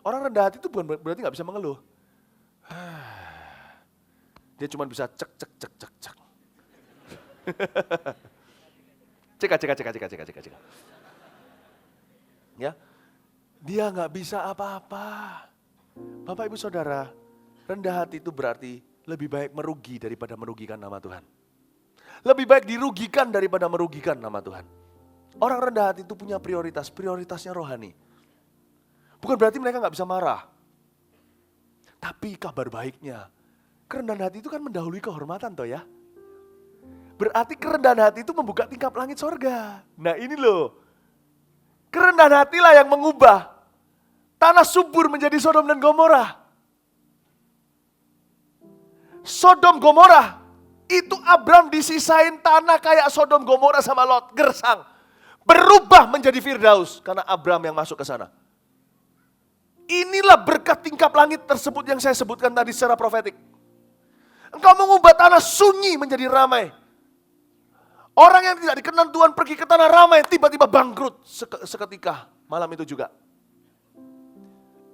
Orang rendah hati itu bukan berarti gak bisa mengeluh. Dia cuma bisa cek. Cek. Ya, dia gak bisa apa-apa. Bapak ibu saudara, rendah hati itu berarti lebih baik merugi daripada merugikan nama Tuhan. Lebih baik dirugikan daripada merugikan nama Tuhan. Orang rendah hati itu punya prioritasnya rohani. Bukan berarti mereka gak bisa marah. Tapi kabar baiknya, kerendahan hati itu kan mendahului kehormatan toh ya. Berarti kerendahan hati itu membuka tingkap langit sorga. Nah ini loh, kerendahan hatilah yang mengubah tanah subur menjadi Sodom dan Gomora. Sodom Gomora, itu Abram disisain tanah kayak Sodom Gomora sama Lot, gersang. Berubah menjadi Firdaus karena Abram yang masuk ke sana. Inilah berkat tingkap langit tersebut yang saya sebutkan tadi secara profetik. Engkau mengubah tanah sunyi menjadi ramai. Orang yang tidak dikenal Tuhan pergi ke tanah ramai, tiba-tiba bangkrut seketika malam itu juga.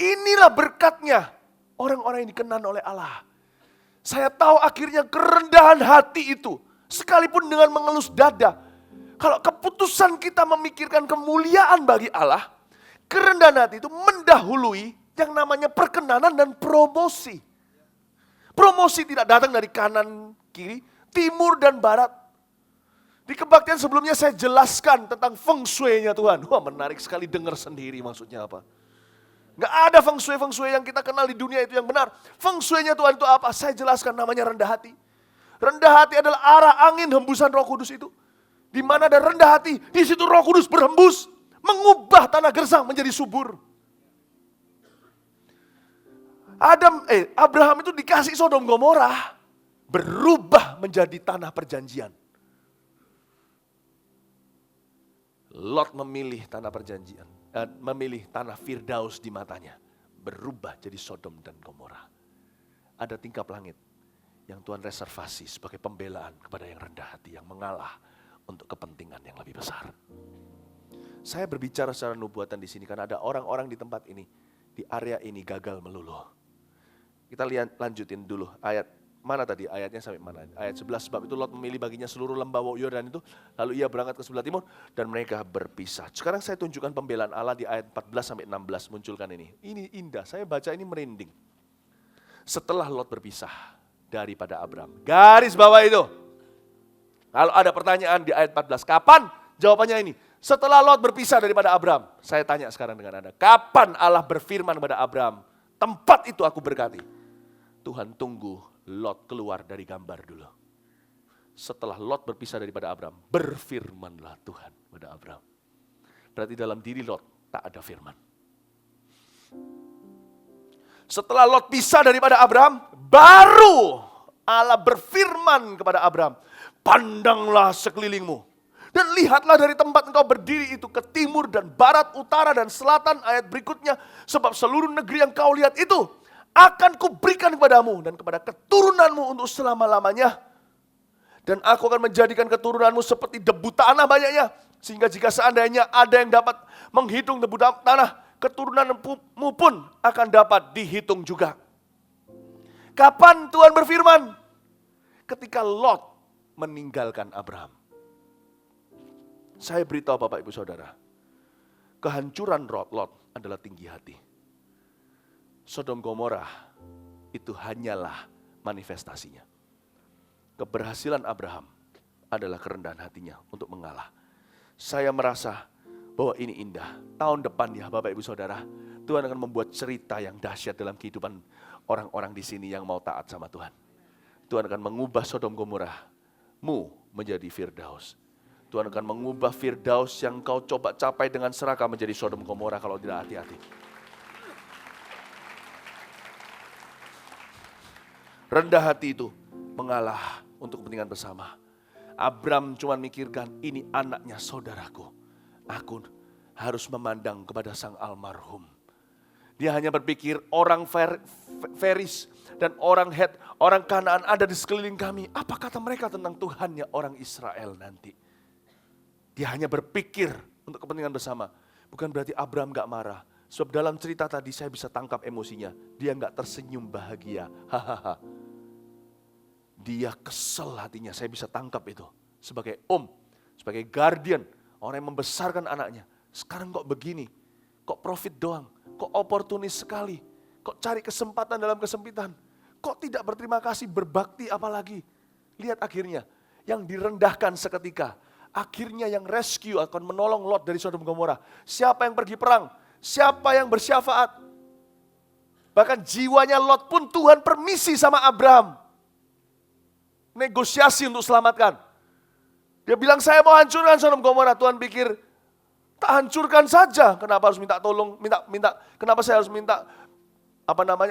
Inilah berkatnya orang-orang yang dikenal oleh Allah. Saya tahu akhirnya kerendahan hati itu, sekalipun dengan mengelus dada, kalau keputusan kita memikirkan kemuliaan bagi Allah, kerendahan hati itu mendahului yang namanya perkenanan dan promosi. Promosi tidak datang dari kanan, kiri, timur dan barat. Di kebaktian sebelumnya saya jelaskan tentang feng shui-nya Tuhan. Wah menarik sekali, dengar sendiri maksudnya apa. Gak ada feng shui yang kita kenal di dunia itu yang benar. Feng shui-nya Tuhan itu apa? Saya jelaskan, namanya rendah hati. Rendah hati adalah arah angin hembusan Roh Kudus itu. Di mana ada rendah hati, di situ Roh Kudus berhembus, mengubah tanah gersang menjadi subur. Abraham itu dikasih Sodom Gomora, berubah menjadi tanah perjanjian. Lot memilih tanah perjanjian, memilih tanah Firdaus di matanya, berubah jadi Sodom dan Gomora. Ada tingkap langit yang Tuhan reservasi sebagai pembelaan kepada yang rendah hati, yang mengalah untuk kepentingan yang lebih besar. Saya berbicara secara nubuatan di sini karena ada orang-orang di tempat ini, di area ini gagal meluluh. Kita lihat, lanjutin dulu ayat mana tadi, ayatnya sampai mana? Ayat 11, sebab itu Lot memilih baginya seluruh lembah Yordan itu, lalu ia berangkat ke sebelah timur dan mereka berpisah. Sekarang saya tunjukkan pembelaan Allah di ayat 14 sampai 16, munculkan ini. Ini indah, saya baca ini merinding. Setelah Lot berpisah daripada Abram. Garis bawah itu. Kalau ada pertanyaan di ayat 14, kapan? Jawabannya ini. Setelah Lot berpisah daripada Abram. Saya tanya sekarang dengan Anda. Kapan Allah berfirman kepada Abram? Tempat itu aku berkati. Tuhan tunggu Lot keluar dari gambar dulu. Setelah Lot berpisah daripada Abram, berfirmanlah Tuhan kepada Abram. Berarti dalam diri Lot tak ada firman. Setelah Lot pisah daripada Abram, baru Allah berfirman kepada Abram, pandanglah sekelilingmu dan lihatlah dari tempat engkau berdiri itu ke timur dan barat, utara dan selatan. Ayat berikutnya, sebab seluruh negeri yang kau lihat itu akan kuberikan kepadamu dan kepada keturunanmu untuk selama-lamanya. Dan aku akan menjadikan keturunanmu seperti debu tanah banyaknya, Sehingga jika seandainya ada yang dapat menghitung debu tanah, keturunanmu pun akan dapat dihitung juga. Kapan Tuhan berfirman? Ketika Lot meninggalkan Abraham. Saya beritahu Bapak Ibu Saudara, kehancuran Lot adalah tinggi hati. Sodom Gomora itu hanyalah manifestasinya. Keberhasilan Abraham adalah kerendahan hatinya untuk mengalah. Saya merasa bahwa ini indah. Tahun depan ya Bapak Ibu Saudara, Tuhan akan membuat cerita yang dahsyat dalam kehidupan orang-orang di sini yang mau taat sama Tuhan. Tuhan akan mengubah Sodom Gomora-mu menjadi Firdaus. Tuhan akan mengubah Firdaus yang kau coba capai dengan serakah menjadi Sodom Gomora kalau tidak hati-hati. Rendah hati itu mengalah untuk kepentingan bersama. Abram cuma mikirkan, ini anaknya saudaraku. Aku harus memandang kepada sang almarhum. Dia hanya berpikir orang Feris dan orang Het, orang Kanaan ada di sekeliling kami. Apa kata mereka tentang Tuhannya orang Israel nanti? Dia hanya berpikir untuk kepentingan bersama. Bukan berarti Abram gak marah. Sebab dalam cerita tadi saya bisa tangkap emosinya. Dia gak tersenyum bahagia. Hahaha. Dia kesel hatinya, saya bisa tangkap itu. Sebagai sebagai guardian, orang yang membesarkan anaknya. Sekarang kok begini, kok profit doang, kok oportunis sekali, kok cari kesempatan dalam kesempitan. Kok tidak berterima kasih, berbakti apalagi. Lihat akhirnya, yang direndahkan seketika. Akhirnya yang rescue akan menolong Lot dari Sodom Gomora. Siapa yang pergi perang, siapa yang bersyafaat. Bahkan jiwanya Lot pun Tuhan permisi sama Abraham. Negosiasi untuk selamatkan. Dia bilang saya mau hancurkan Sodom Gomora. Tuhan pikir tak hancurkan saja. Kenapa harus minta tolong? Kenapa saya harus minta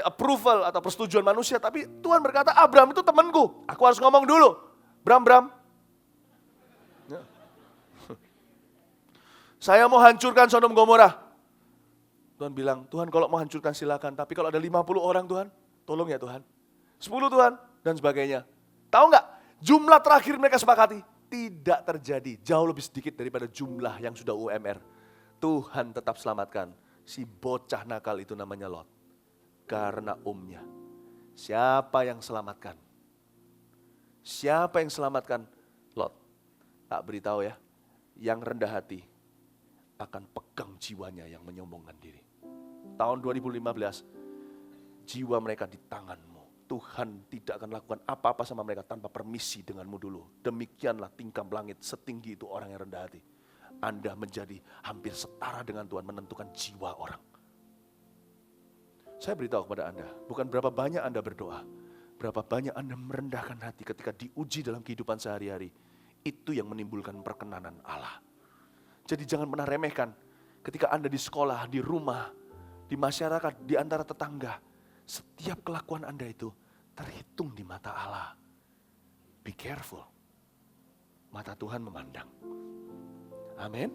approval atau persetujuan manusia? Tapi Tuhan berkata Abraham itu temanku. Aku harus ngomong dulu. Bram. Ya. Saya mau hancurkan Sodom Gomora. Tuhan bilang, Tuhan kalau mau hancurkan silakan. Tapi kalau ada 50 orang Tuhan, tolong ya Tuhan. 10 Tuhan, dan sebagainya. Tahu nggak? Jumlah terakhir mereka sepakati tidak terjadi. Jauh lebih sedikit daripada jumlah yang sudah UMR. Tuhan tetap selamatkan si bocah nakal itu namanya Lot. Karena umnya. Siapa yang selamatkan? Siapa yang selamatkan Lot? Tak beritahu ya. Yang rendah hati akan pegang jiwanya yang menyombongkan diri. Tahun 2015, jiwa mereka di tanganmu. Tuhan tidak akan lakukan apa-apa sama mereka tanpa permisi denganmu dulu. Demikianlah tingkap langit setinggi itu orang yang rendah hati. Anda menjadi hampir setara dengan Tuhan menentukan jiwa orang. Saya beritahu kepada Anda, bukan berapa banyak Anda berdoa, berapa banyak Anda merendahkan hati ketika diuji dalam kehidupan sehari-hari. Itu yang menimbulkan perkenanan Allah. Jadi jangan pernah remehkan ketika Anda di sekolah, di rumah, di masyarakat, di antara tetangga. Setiap kelakuan Anda itu terhitung di mata Allah. Be careful. Mata Tuhan memandang. Amin.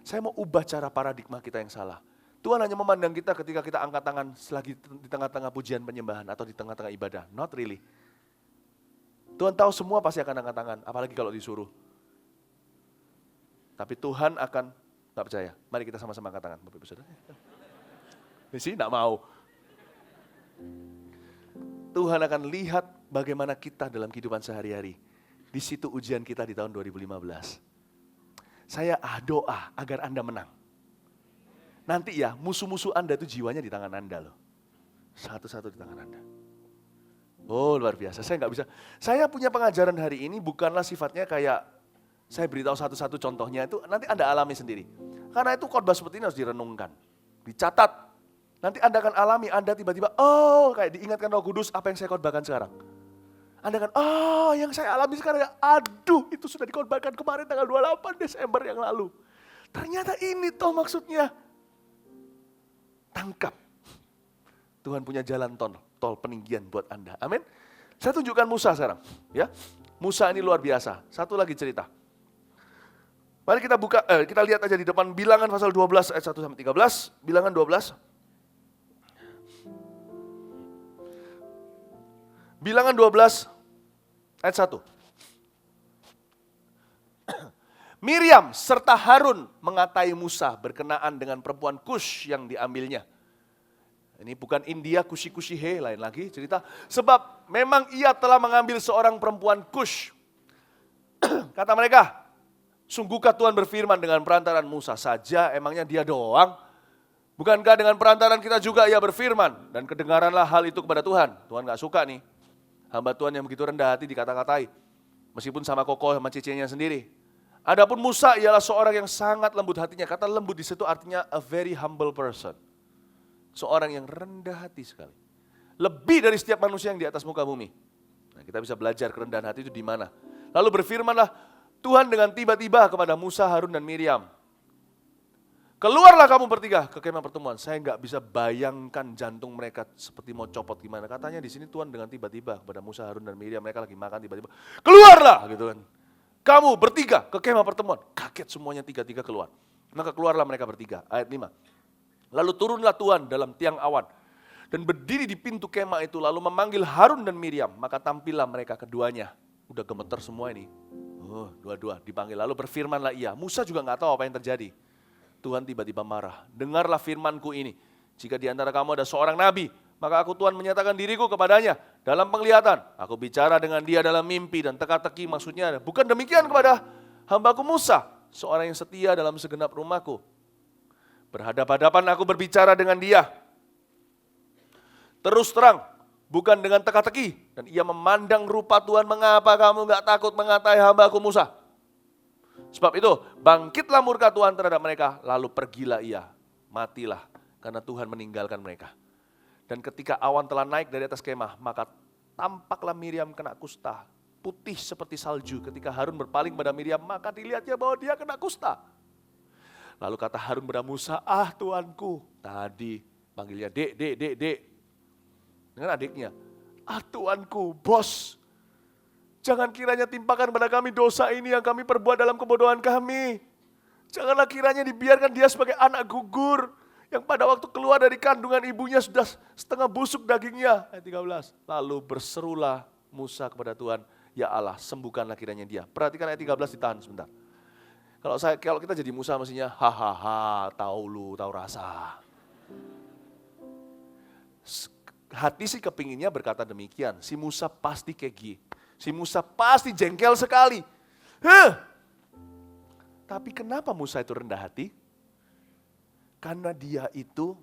Saya mau ubah cara paradigma kita yang salah. Tuhan hanya memandang kita ketika kita angkat tangan selagi di tengah-tengah pujian penyembahan atau di tengah-tengah ibadah. Not really. Tuhan tahu semua pasti akan angkat tangan, apalagi kalau disuruh. Tapi Tuhan akan, gak percaya, mari kita sama-sama angkat tangan. Bapak Ibu Saudara. Di sini gak mau. Tuhan akan lihat bagaimana kita dalam kehidupan sehari-hari. Di situ ujian kita di tahun 2015. Saya doa agar Anda menang. Nanti ya musuh-musuh Anda itu jiwanya di tangan Anda loh. Satu-satu di tangan Anda. Oh luar biasa, saya nggak bisa. Saya punya pengajaran hari ini bukanlah sifatnya kayak saya beritahu satu-satu contohnya itu nanti Anda alami sendiri. Karena itu khotbah seperti ini harus direnungkan, dicatat. Nanti Anda akan alami, Anda tiba-tiba, kayak diingatkan Roh Kudus apa yang saya khotbahkan sekarang. Anda akan, yang saya alami sekarang, aduh itu sudah dikhotbahkan kemarin tanggal 28 Desember yang lalu. Ternyata ini toh maksudnya. Tangkap. Tuhan punya jalan tol peninggian buat Anda. Amin. Saya tunjukkan Musa sekarang. Ya, Musa ini luar biasa. Satu lagi cerita. Mari kita buka, kita lihat aja di depan Bilangan pasal 12 ayat 1-13. Bilangan 12. Bilangan 12 ayat 1. Miriam serta Harun mengatai Musa berkenaan dengan perempuan Kush yang diambilnya. Ini bukan India kushi-kushi lain lagi cerita. Sebab memang ia telah mengambil seorang perempuan Kush. Kata mereka, sungguhkah Tuhan berfirman dengan perantaran Musa saja, emangnya dia doang? Bukankah dengan perantaran kita juga ia berfirman? Dan kedengaranlah hal itu kepada Tuhan. Tuhan gak suka nih, hamba Tuhan yang begitu rendah hati dikata-katai. Meskipun sama kokoh sama cicenya sendiri. Adapun Musa ialah seorang yang sangat lembut hatinya. Kata lembut di situ artinya a very humble person. Seorang yang rendah hati sekali. Lebih dari setiap manusia yang di atas muka bumi. Nah, kita bisa belajar kerendahan hati itu di mana. Lalu berfirmanlah Tuhan dengan tiba-tiba kepada Musa, Harun dan Miriam. Keluarlah kamu bertiga ke kemah pertemuan. Saya nggak bisa bayangkan jantung mereka seperti mau copot gimana. Katanya di sini Tuhan dengan tiba-tiba kepada Musa, Harun dan Miriam. Mereka lagi makan tiba-tiba. Keluarlah gitu kan. Kamu bertiga ke kemah pertemuan. Kaget semuanya tiga-tiga keluar. Maka keluarlah mereka bertiga. Ayat 5. Lalu turunlah Tuhan dalam tiang awan. Dan berdiri di pintu kemah itu. Lalu memanggil Harun dan Miriam. Maka tampillah mereka keduanya. Udah gemeter semua ini. Oh, dua-dua dipanggil. Lalu berfirmanlah ia. Musa juga gak tahu apa yang terjadi. Tuhan tiba-tiba marah. Dengarlah firmanku ini. Jika di antara kamu ada seorang nabi, maka aku Tuhan menyatakan diriku kepadanya dalam penglihatan. Aku bicara dengan dia dalam mimpi dan teka-teki, maksudnya bukan demikian kepada hambaku Musa, seorang yang setia dalam segenap rumahku. Berhadap-hadapan aku berbicara dengan dia. Terus terang, bukan dengan teka-teki. Dan ia memandang rupa Tuhan, mengapa kamu gak takut mengatai hambaku Musa? Sebab itu, bangkitlah murka Tuhan terhadap mereka, lalu pergilah ia, matilah, karena Tuhan meninggalkan mereka. Dan ketika awan telah naik dari atas kemah, maka tampaklah Miriam kena kusta, putih seperti salju. Ketika Harun berpaling pada Miriam, maka dilihatnya bahwa dia kena kusta. Lalu kata Harun pada Musa, Tuanku, tadi panggilnya dek, dengan adiknya, Tuanku, bos, jangan kiranya timpakan pada kami dosa ini yang kami perbuat dalam kebodohan kami. Janganlah kiranya dibiarkan dia sebagai anak gugur yang pada waktu keluar dari kandungan ibunya sudah setengah busuk dagingnya. Ayat 13. Lalu berserulah Musa kepada Tuhan, ya Allah, sembuhkanlah kiranya dia. Perhatikan ayat 13, ditahan sebentar. Kalau kita jadi Musa mestinya hahaha, tahu rasa. Hati sih kepinginnya berkata demikian. Si Musa pasti kegi. Si Musa pasti jengkel sekali. Tapi kenapa Musa itu rendah hati? Karena dia itu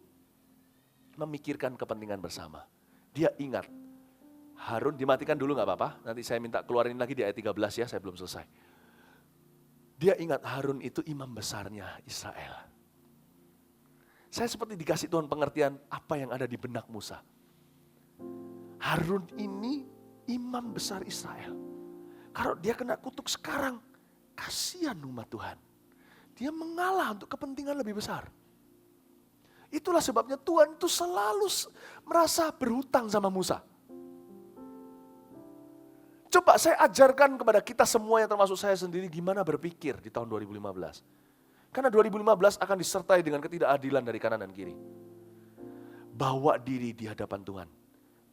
memikirkan kepentingan bersama. Dia ingat. Harun dimatikan dulu gak apa-apa. Nanti saya minta keluarin lagi di ayat 13 ya, saya belum selesai. Dia ingat Harun itu imam besarnya Israel. Saya seperti dikasih Tuhan pengertian apa yang ada di benak Musa. Harun ini imam besar Israel. Kalau dia kena kutuk sekarang, kasihan umat Tuhan. Dia mengalah untuk kepentingan lebih besar. Itulah sebabnya Tuhan itu selalu merasa berhutang sama Musa. Coba saya ajarkan kepada kita semua yang termasuk saya sendiri gimana berpikir di tahun 2015. Karena 2015 akan disertai dengan ketidakadilan dari kanan dan kiri. Bawa diri di hadapan Tuhan.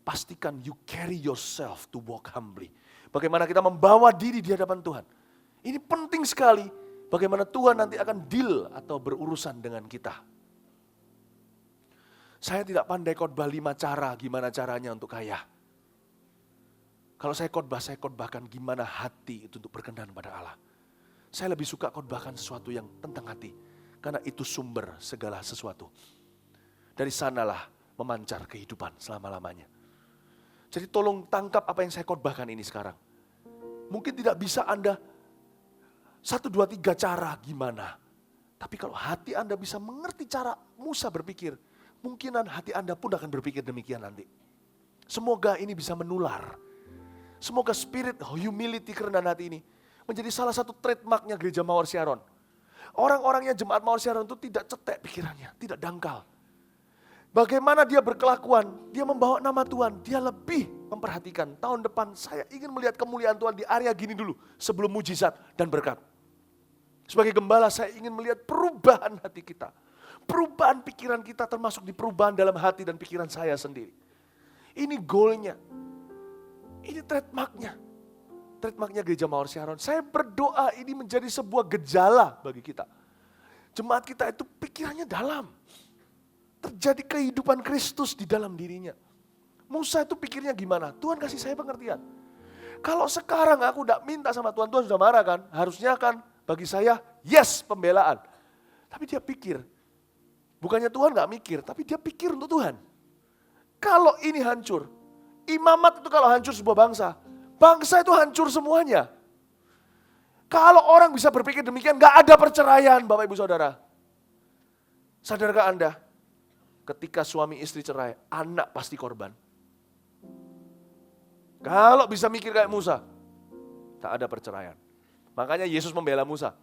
Pastikan you carry yourself to walk humbly. Bagaimana kita membawa diri di hadapan Tuhan. Ini penting sekali bagaimana Tuhan nanti akan deal atau berurusan dengan kita. Saya tidak pandai khotbah 5 cara gimana caranya untuk kaya. Kalau saya khotbahkan gimana hati itu untuk berkenan pada Allah. Saya lebih suka khotbahkan sesuatu yang tentang hati. Karena itu sumber segala sesuatu. Dari sanalah memancar kehidupan selama-lamanya. Jadi tolong tangkap apa yang saya khotbahkan ini sekarang. Mungkin tidak bisa Anda 1, 2, 3 cara gimana. Tapi kalau hati Anda bisa mengerti cara Musa berpikir, mungkinan hati Anda pun akan berpikir demikian nanti. Semoga ini bisa menular. Semoga spirit humility kerendahan hati ini menjadi salah satu trademarknya gereja Mawar Syaron. Orang-orangnya jemaat Mawar Syaron itu tidak cetek pikirannya, tidak dangkal. Bagaimana dia berkelakuan, dia membawa nama Tuhan, dia lebih memperhatikan. Tahun depan saya ingin melihat kemuliaan Tuhan di area gini dulu sebelum mujizat dan berkat. Sebagai gembala saya ingin melihat perubahan hati kita. Perubahan pikiran kita termasuk di perubahan dalam hati dan pikiran saya sendiri. Ini goalnya. Ini trademarknya. trademarknya Gereja Mawar Sharon. Saya berdoa ini menjadi sebuah gejala bagi kita. Jemaat kita itu pikirannya dalam. Terjadi kehidupan Kristus di dalam dirinya. Musa itu pikirnya gimana? Tuhan kasih saya pengertian. Kalau sekarang aku udah minta sama Tuhan, Tuhan sudah marah kan? Harusnya kan bagi saya, yes, pembelaan. Tapi dia pikir, bukannya Tuhan gak mikir, tapi dia pikir untuk Tuhan. Kalau ini hancur, imamat itu kalau hancur sebuah bangsa itu hancur semuanya. Kalau orang bisa berpikir demikian, gak ada perceraian Bapak Ibu Saudara. Sadarkah Anda, ketika suami istri cerai, anak pasti korban. Kalau bisa mikir kayak Musa, tak ada perceraian. Makanya Yesus membela Musa.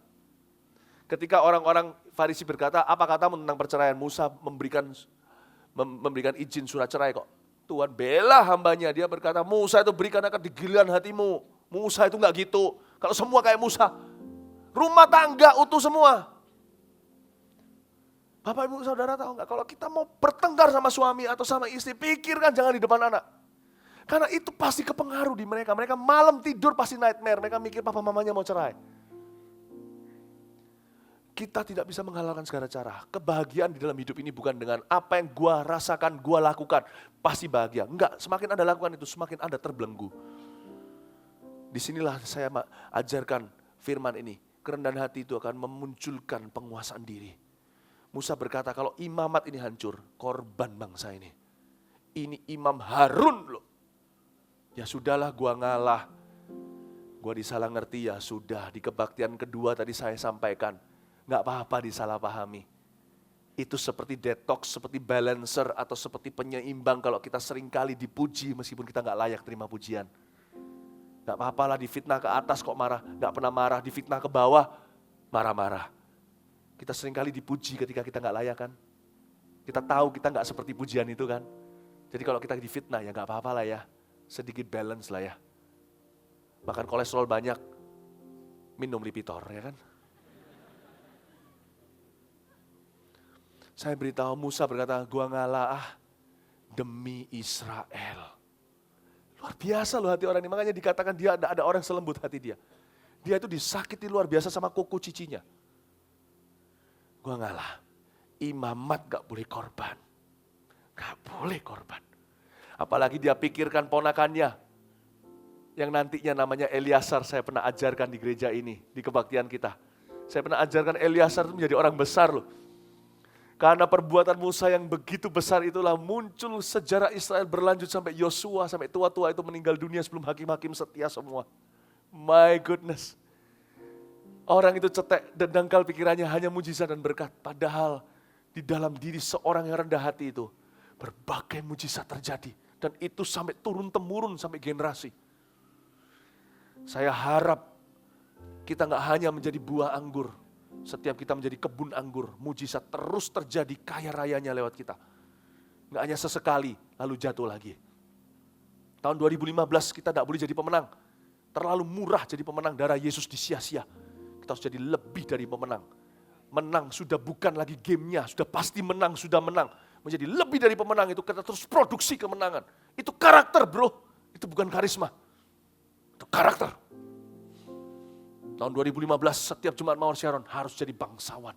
Ketika orang-orang Farisi berkata, apa katamu tentang perceraian? Musa memberikan izin surat cerai kok. Tuhan bela hambanya, dia berkata, Musa itu berikan akan di giliran hatimu. Musa itu enggak gitu. Kalau semua kayak Musa, rumah tangga utuh semua. Bapak Ibu Saudara tahu enggak, kalau kita mau bertengkar sama suami atau sama istri, pikirkan jangan di depan anak. Karena itu pasti kepengaruh di mereka. Mereka malam tidur pasti nightmare, mereka mikir papa mamanya mau cerai. Kita tidak bisa menghalalkan segala cara. Kebahagiaan di dalam hidup ini bukan dengan apa yang gua rasakan, gua lakukan. Pasti bahagia. Enggak, semakin Anda lakukan itu, semakin Anda terbelenggu. Disinilah saya ajarkan firman ini. Kerendahan hati itu akan memunculkan penguasaan diri. Musa berkata, kalau imamat ini hancur, korban bangsa ini. Ini Imam Harun loh. Ya sudahlah, gua ngalah. Gua disalah ngerti, ya sudah. Di kebaktian kedua tadi saya sampaikan. Nggak apa-apa disalahpahami. Itu seperti detox, seperti balancer, atau seperti penyeimbang kalau kita seringkali dipuji meskipun kita nggak layak terima pujian. Nggak apa-apa lah difitnah ke atas kok marah, nggak pernah marah, difitnah ke bawah, marah-marah. Kita seringkali dipuji ketika kita nggak layak kan. Kita tahu kita nggak seperti pujian itu kan. Jadi kalau kita difitnah ya nggak apa-apa lah ya, sedikit balance lah ya. Makan kolesterol banyak, minum Lipitor ya kan. Saya beritahu Musa berkata, gua ngalah demi Israel. Luar biasa loh hati orang ini, makanya dikatakan dia ada orang selembut hati dia. Dia itu disakiti luar biasa sama koko cicinya. Gua ngalah, imamat gak boleh korban. Gak boleh korban. Apalagi dia pikirkan ponakannya. Yang nantinya namanya Eliasar, saya pernah ajarkan di gereja ini, di kebaktian kita. Saya pernah ajarkan Eliasar itu menjadi orang besar loh. Karena perbuatan Musa yang begitu besar itulah muncul sejarah Israel berlanjut sampai Yosua, sampai tua-tua itu meninggal dunia sebelum hakim-hakim setia semua. My goodness. Orang itu cetek dan dangkal pikirannya hanya mujizat dan berkat. Padahal di dalam diri seorang yang rendah hati itu berbagai mujizat terjadi. Dan itu sampai turun-temurun sampai generasi. Saya harap kita gak hanya menjadi buah anggur. Setiap kita menjadi kebun anggur, mujizat terus terjadi kaya rayanya lewat kita. Nggak hanya sesekali, lalu jatuh lagi. Tahun 2015 kita tidak boleh jadi pemenang. Terlalu murah jadi pemenang, darah Yesus disia-sia. Kita harus jadi lebih dari pemenang. Menang sudah bukan lagi gamenya, sudah pasti menang, sudah menang. Menjadi lebih dari pemenang itu kita terus produksi kemenangan. Itu karakter bro, itu bukan karisma. Itu karakter. Tahun 2015 setiap Jemaat Mawar Sharon harus jadi bangsawan.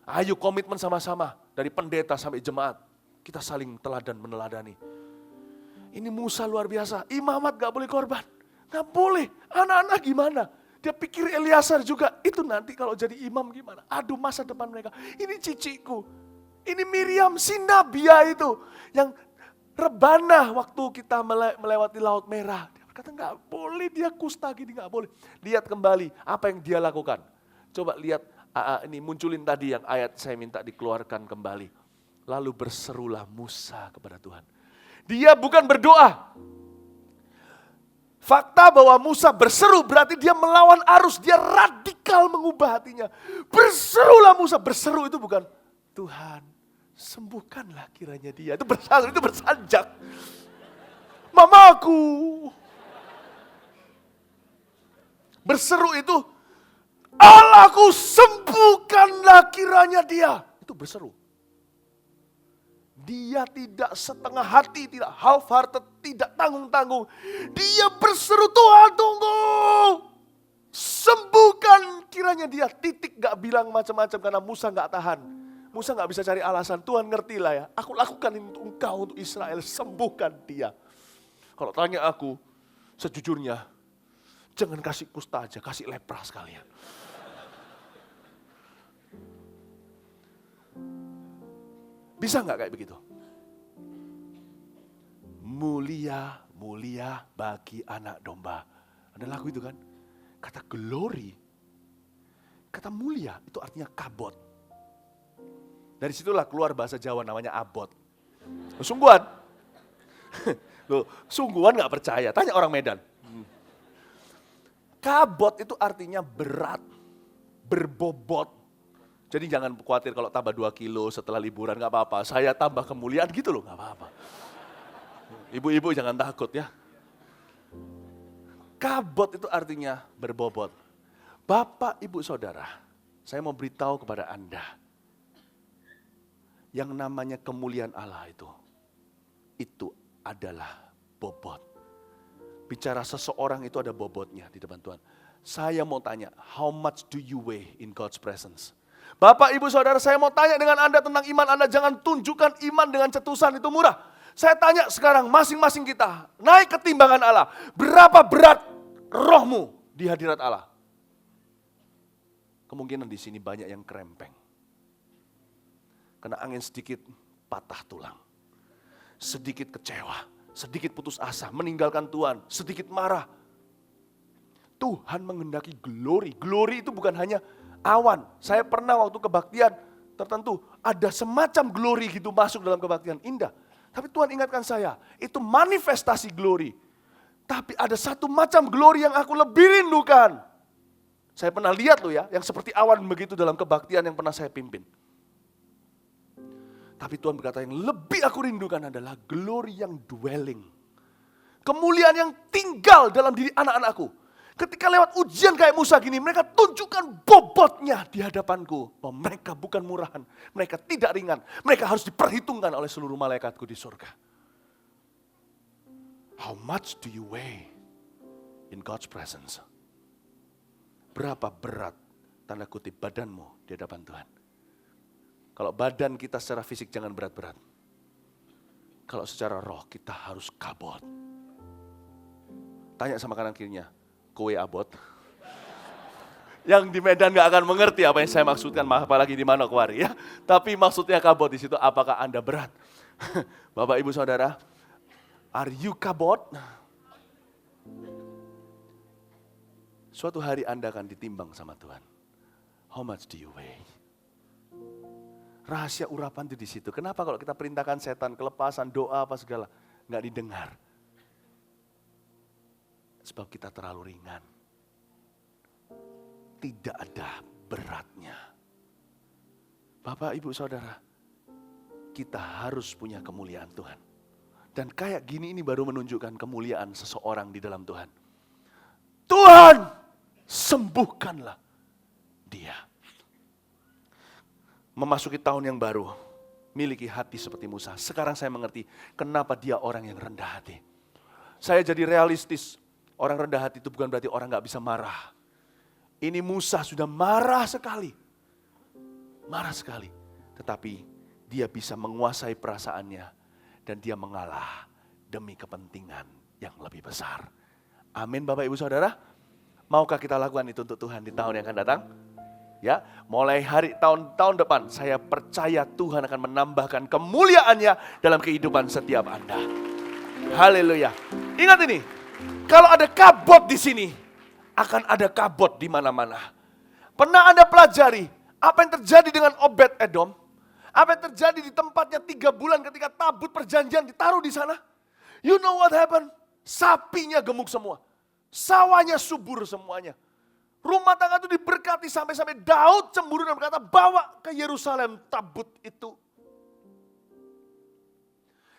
Ayo komitmen sama-sama dari pendeta sampai jemaat. Kita saling teladan meneladani. Ini Musa luar biasa, imamat gak boleh korban. Gak boleh, anak-anak gimana? Dia pikir Eliasar juga, itu nanti kalau jadi imam gimana? Aduh masa depan mereka, ini ciciku. Ini Miriam si Nabia itu. Yang rebana waktu kita melewati Laut Merah. Kata nggak boleh dia kusta gini, nggak boleh. Lihat kembali apa yang dia lakukan. Coba lihat ini munculin tadi yang ayat saya minta dikeluarkan kembali. Lalu berserulah Musa kepada Tuhan. Dia bukan berdoa. Fakta bahwa Musa berseru berarti dia melawan arus, dia radikal mengubah hatinya. Berserulah Musa, berseru itu bukan Tuhan sembuhkanlah kiranya dia. Itu bersanjak. Mamaku. Berseru itu, Allahku sembuhkanlah kiranya dia. Itu berseru. Dia tidak setengah hati, tidak half-hearted, tidak tanggung-tanggung. Dia berseru, Tuhan tunggu. Sembuhkan. Kiranya dia titik gak bilang macam-macam karena Musa gak tahan. Musa gak bisa cari alasan, Tuhan ngertilah ya. Aku lakukan ini untuk engkau, untuk Israel, sembuhkan dia. Kalau tanya aku, sejujurnya, jangan kasih kusta aja, kasih lepra sekalian. Bisa nggak kayak begitu? Mulia, mulia bagi anak domba. Ada lagu itu kan? Kata glory, kata mulia itu artinya kabot. Dari situlah keluar bahasa Jawa namanya abot. Sungguhan. Loh, sungguhan nggak percaya, tanya orang Medan. Kabot itu artinya berat, berbobot. Jadi jangan khawatir kalau tambah 2 kilo setelah liburan, gak apa-apa. Saya tambah kemuliaan gitu loh, gak apa-apa. Ibu-ibu jangan takut ya. Kabot itu artinya berbobot. Bapak, ibu, saudara, saya mau beritahu kepada Anda. Yang namanya kemuliaan Allah itu adalah bobot. Bicara seseorang itu ada bobotnya di depan Tuhan. Saya mau tanya, how much do you weigh in God's presence? Bapak, ibu, saudara, saya mau tanya dengan Anda tentang iman Anda. Jangan tunjukkan iman dengan cetusan, itu murah. Saya tanya sekarang, masing-masing kita, naik ke timbangan Allah. Berapa berat rohmu di hadirat Allah? Kemungkinan di sini banyak yang krempeng. Kena angin sedikit, patah tulang. Sedikit kecewa, sedikit putus asa, meninggalkan Tuhan, sedikit marah. Tuhan menghendaki glory. Glory itu bukan hanya awan. Saya pernah waktu kebaktian tertentu, ada semacam glory gitu masuk dalam kebaktian, indah. Tapi Tuhan ingatkan saya, itu manifestasi glory. Tapi ada satu macam glory yang aku lebih rindukan. Saya pernah lihat loh ya, yang seperti awan begitu dalam kebaktian yang pernah saya pimpin. Tapi Tuhan berkata yang lebih aku rindukan adalah glory yang dwelling. Kemuliaan yang tinggal dalam diri anak-anakku. Ketika lewat ujian kayak Musa gini, mereka tunjukkan bobotnya di hadapanku. Bahwa mereka bukan murahan, mereka tidak ringan. Mereka harus diperhitungkan oleh seluruh malaikatku di surga. How much do you weigh in God's presence? Berapa berat, tanda kutip, badanmu di hadapan Tuhan? Kalau badan kita secara fisik jangan berat-berat. Kalau secara roh kita harus kabot. Tanya sama kanan kirinya, kowe abot. Yang di Medan gak akan mengerti apa yang saya maksudkan, apalagi di Manokwari ya. Tapi maksudnya kabot di situ, apakah Anda berat? Bapak, Ibu, Saudara, are you kabot? Suatu hari Anda akan ditimbang sama Tuhan. How much do you weigh? Rahasia urapan itu di situ. Kenapa kalau kita perintahkan setan, kelepasan, doa, apa segala, gak didengar? Sebab kita terlalu ringan. Tidak ada beratnya. Bapak, Ibu, Saudara, kita harus punya kemuliaan Tuhan. Dan kayak gini ini baru menunjukkan kemuliaan seseorang di dalam Tuhan. Tuhan, sembuhkanlah dia. Memasuki tahun yang baru, miliki hati seperti Musa. Sekarang saya mengerti kenapa dia orang yang rendah hati. Saya jadi realistis. Orang rendah hati itu bukan berarti orang gak bisa marah. Ini Musa sudah marah sekali. Marah sekali. Tetapi dia bisa menguasai perasaannya. Dan dia mengalah demi kepentingan yang lebih besar. Amin Bapak Ibu Saudara. Maukah kita lakukan itu untuk Tuhan di tahun yang akan datang? Ya, mulai hari tahun depan saya percaya Tuhan akan menambahkan kemuliaannya dalam kehidupan setiap Anda. Haleluya. Ingat ini. Kalau ada kabot di sini, akan ada kabot di mana-mana. Pernah Anda pelajari apa yang terjadi dengan Obed-Edom? Apa yang terjadi di tempatnya 3 bulan ketika tabut perjanjian ditaruh di sana? You know what happened? Sapinya gemuk semua. Sawahnya subur semuanya. Rumah tangga itu diberkati sampai-sampai Daud cemburu dan berkata, bawa ke Yerusalem tabut itu.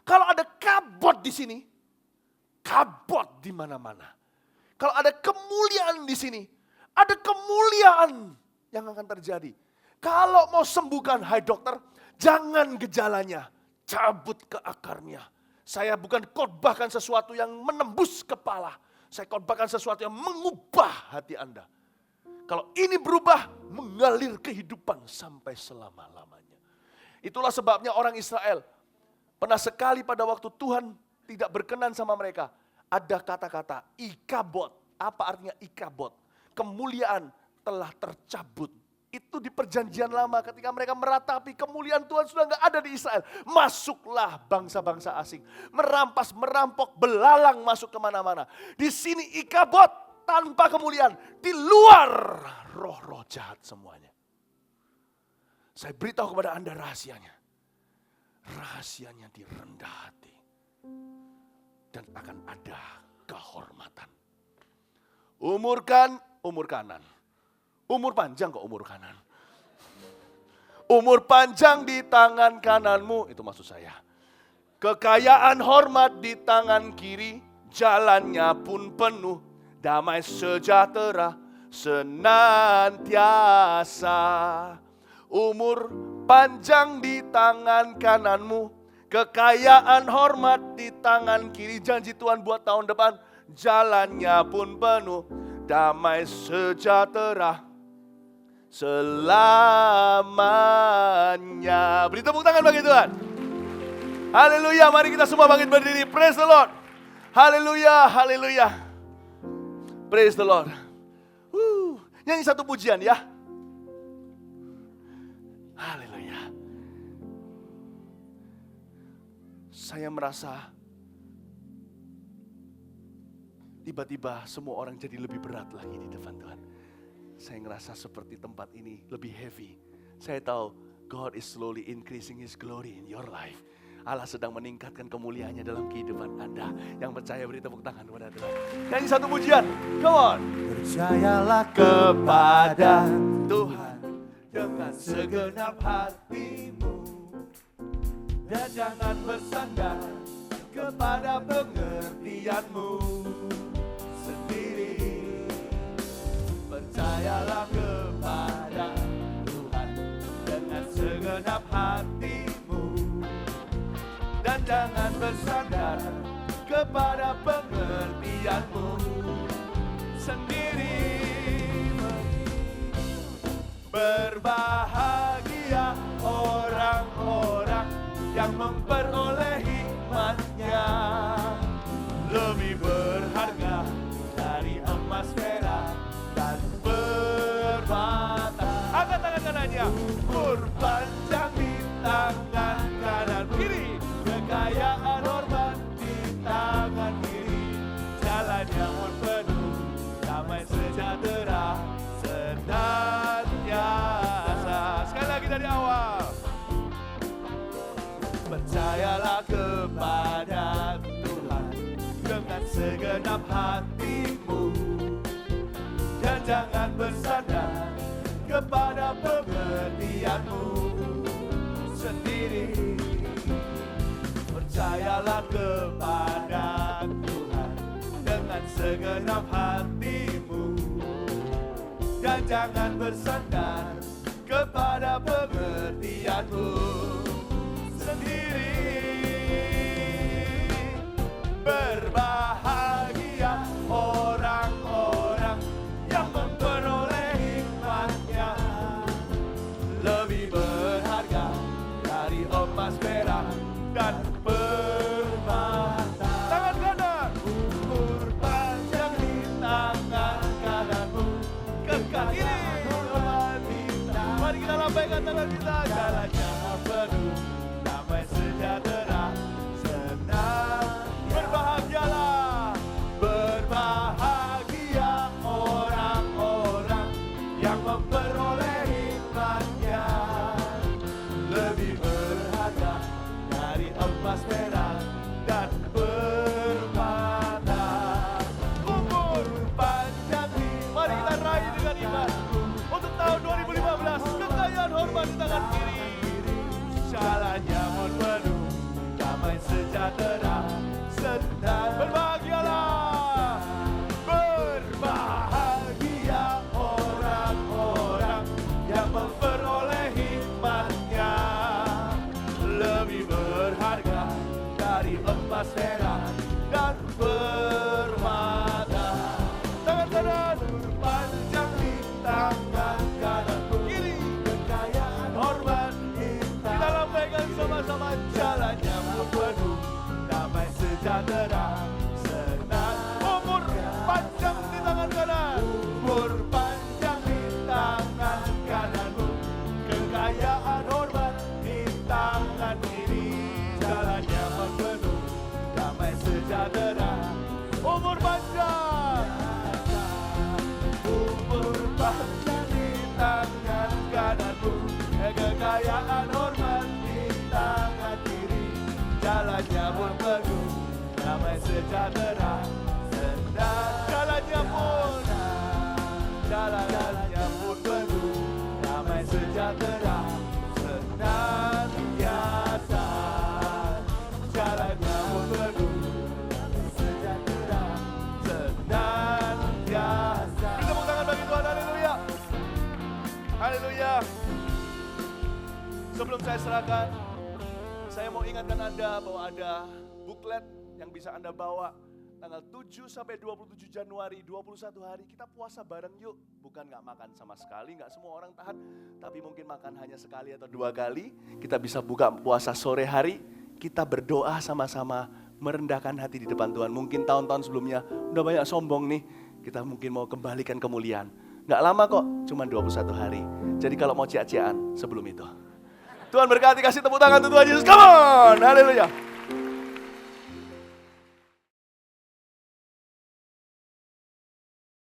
Kalau ada kabot di sini, kabot di mana-mana. Kalau ada kemuliaan di sini, ada kemuliaan yang akan terjadi. Kalau mau sembuhkan, hai dokter, jangan gejalanya, cabut ke akarnya. Saya bukan khotbahkan sesuatu yang menembus kepala. Saya khotbahkan sesuatu yang mengubah hati Anda. Kalau ini berubah, mengalir kehidupan sampai selama-lamanya. Itulah sebabnya orang Israel, pernah sekali pada waktu Tuhan tidak berkenan sama mereka, ada kata-kata ikabod. Apa artinya ikabod? Kemuliaan telah tercabut. Itu di perjanjian lama ketika mereka meratapi kemuliaan Tuhan sudah nggak ada di Israel. Masuklah bangsa-bangsa asing. Merampas, merampok, belalang masuk kemana-mana. Di sini ikabod tanpa kemuliaan. Di luar roh-roh jahat semuanya. Saya beritahu kepada Anda rahasianya. Rahasianya di rendah hati. Dan akan ada kehormatan. Umur kanan. Umur panjang kok umur kanan. Umur panjang di tangan kananmu, itu maksud saya. Kekayaan hormat di tangan kiri, jalannya pun penuh. Damai sejahtera senantiasa. Umur panjang di tangan kananmu, kekayaan hormat di tangan kiri. Janji Tuhan buat tahun depan, jalannya pun penuh. Damai sejahtera selamanya. Beri tepuk tangan bagi Tuhan. Haleluya, mari kita semua bangkit berdiri. Praise the Lord. Haleluya, haleluya. Praise the Lord. Nyanyi satu pujian ya. Haleluya. Saya merasa tiba-tiba semua orang jadi lebih berat lagi di depan Tuhan. Saya ngerasa seperti tempat ini lebih heavy. Saya tahu God is slowly increasing His glory in your life. Allah sedang meningkatkan kemuliaannya dalam kehidupan Anda. Yang percaya beri tepuk tangan kepada Tuhan. Nyanyi satu pujian. Come on. Percayalah kepada Tuhan dengan segenap hatimu. Dan jangan bersandar kepada pengertianmu sendiri. Percayalah kepada Tuhan dengan segenap hatimu. Dan jangan bersandar kepada pengertianmu sendiri. Berbahagia orang-orang yang memperoleh hikmatnya. Lebih berharga dari emas, perak, dan permata. Angkat tangan kanannya. Umur panjang di tangan kanan kiri. Kekayaan hormat di tangan kiri. Jalannya pun penuh damai sejahtera senantiasa. Sekali lagi dari awal. Percayalah kepada Tuhan dengan segenap hatimu. Dan jangan bersandar kepada pengertianmu sendiri. Percayalah kepada Tuhan dengan segenap hatimu. Dan jangan bersandar kepada pengertianmu sendiri. Berbahagia orang-orang yang memperoleh hikmatnya. Lebih berharga dari emas, perak, dan permata. Tangan kanan. Umur panjang di tangan kananmu. Kekal kiri. Mari kita lambaikan tangan kita. Jalannya penuh damai sejahtera senang. Berbahagialah. Berbahagia orang-orang yang memperoleh hikmatnya. Lebih berharga dari emas, perak, dan permata. Umur panjang. Mari kita raih dengan iman. Untuk tahun 2015, kekayaan hormat di tangan kiri. Jalannya pun penuh damai sejahtera senang. Berbahagialah. Berbahagia orang-orang yang memperoleh hikmatnya. Lebih berharga kekayaan hormat di tangan kiri. Jalannya pun penuh damai sejahtera, senang. Jalannya pun penuh damai sejahtera, senantiasa. Jalannya pun penuh damai sejahtera, senantiasa. Beri tepuk tangan bagi Tuhan, haleluya. Haleluya. Sebelum saya serahkan, saya mau ingatkan Anda bahwa ada buklet yang bisa Anda bawa tanggal 7 sampai 27 Januari, 21 hari kita puasa bareng yuk. Bukan gak makan sama sekali, gak semua orang tahan, tapi mungkin makan hanya sekali atau 2 kali. Kita bisa buka puasa sore hari, kita berdoa sama-sama, merendahkan hati di depan Tuhan. Mungkin tahun-tahun sebelumnya udah banyak sombong nih, kita mungkin mau kembalikan kemuliaan. Gak lama kok, cuma 21 hari. Jadi kalau mau cia-ciaan sebelum itu. Tuhan berkati, kasih tepuk tangan untuk Tuhan Yesus. Come on, haleluya.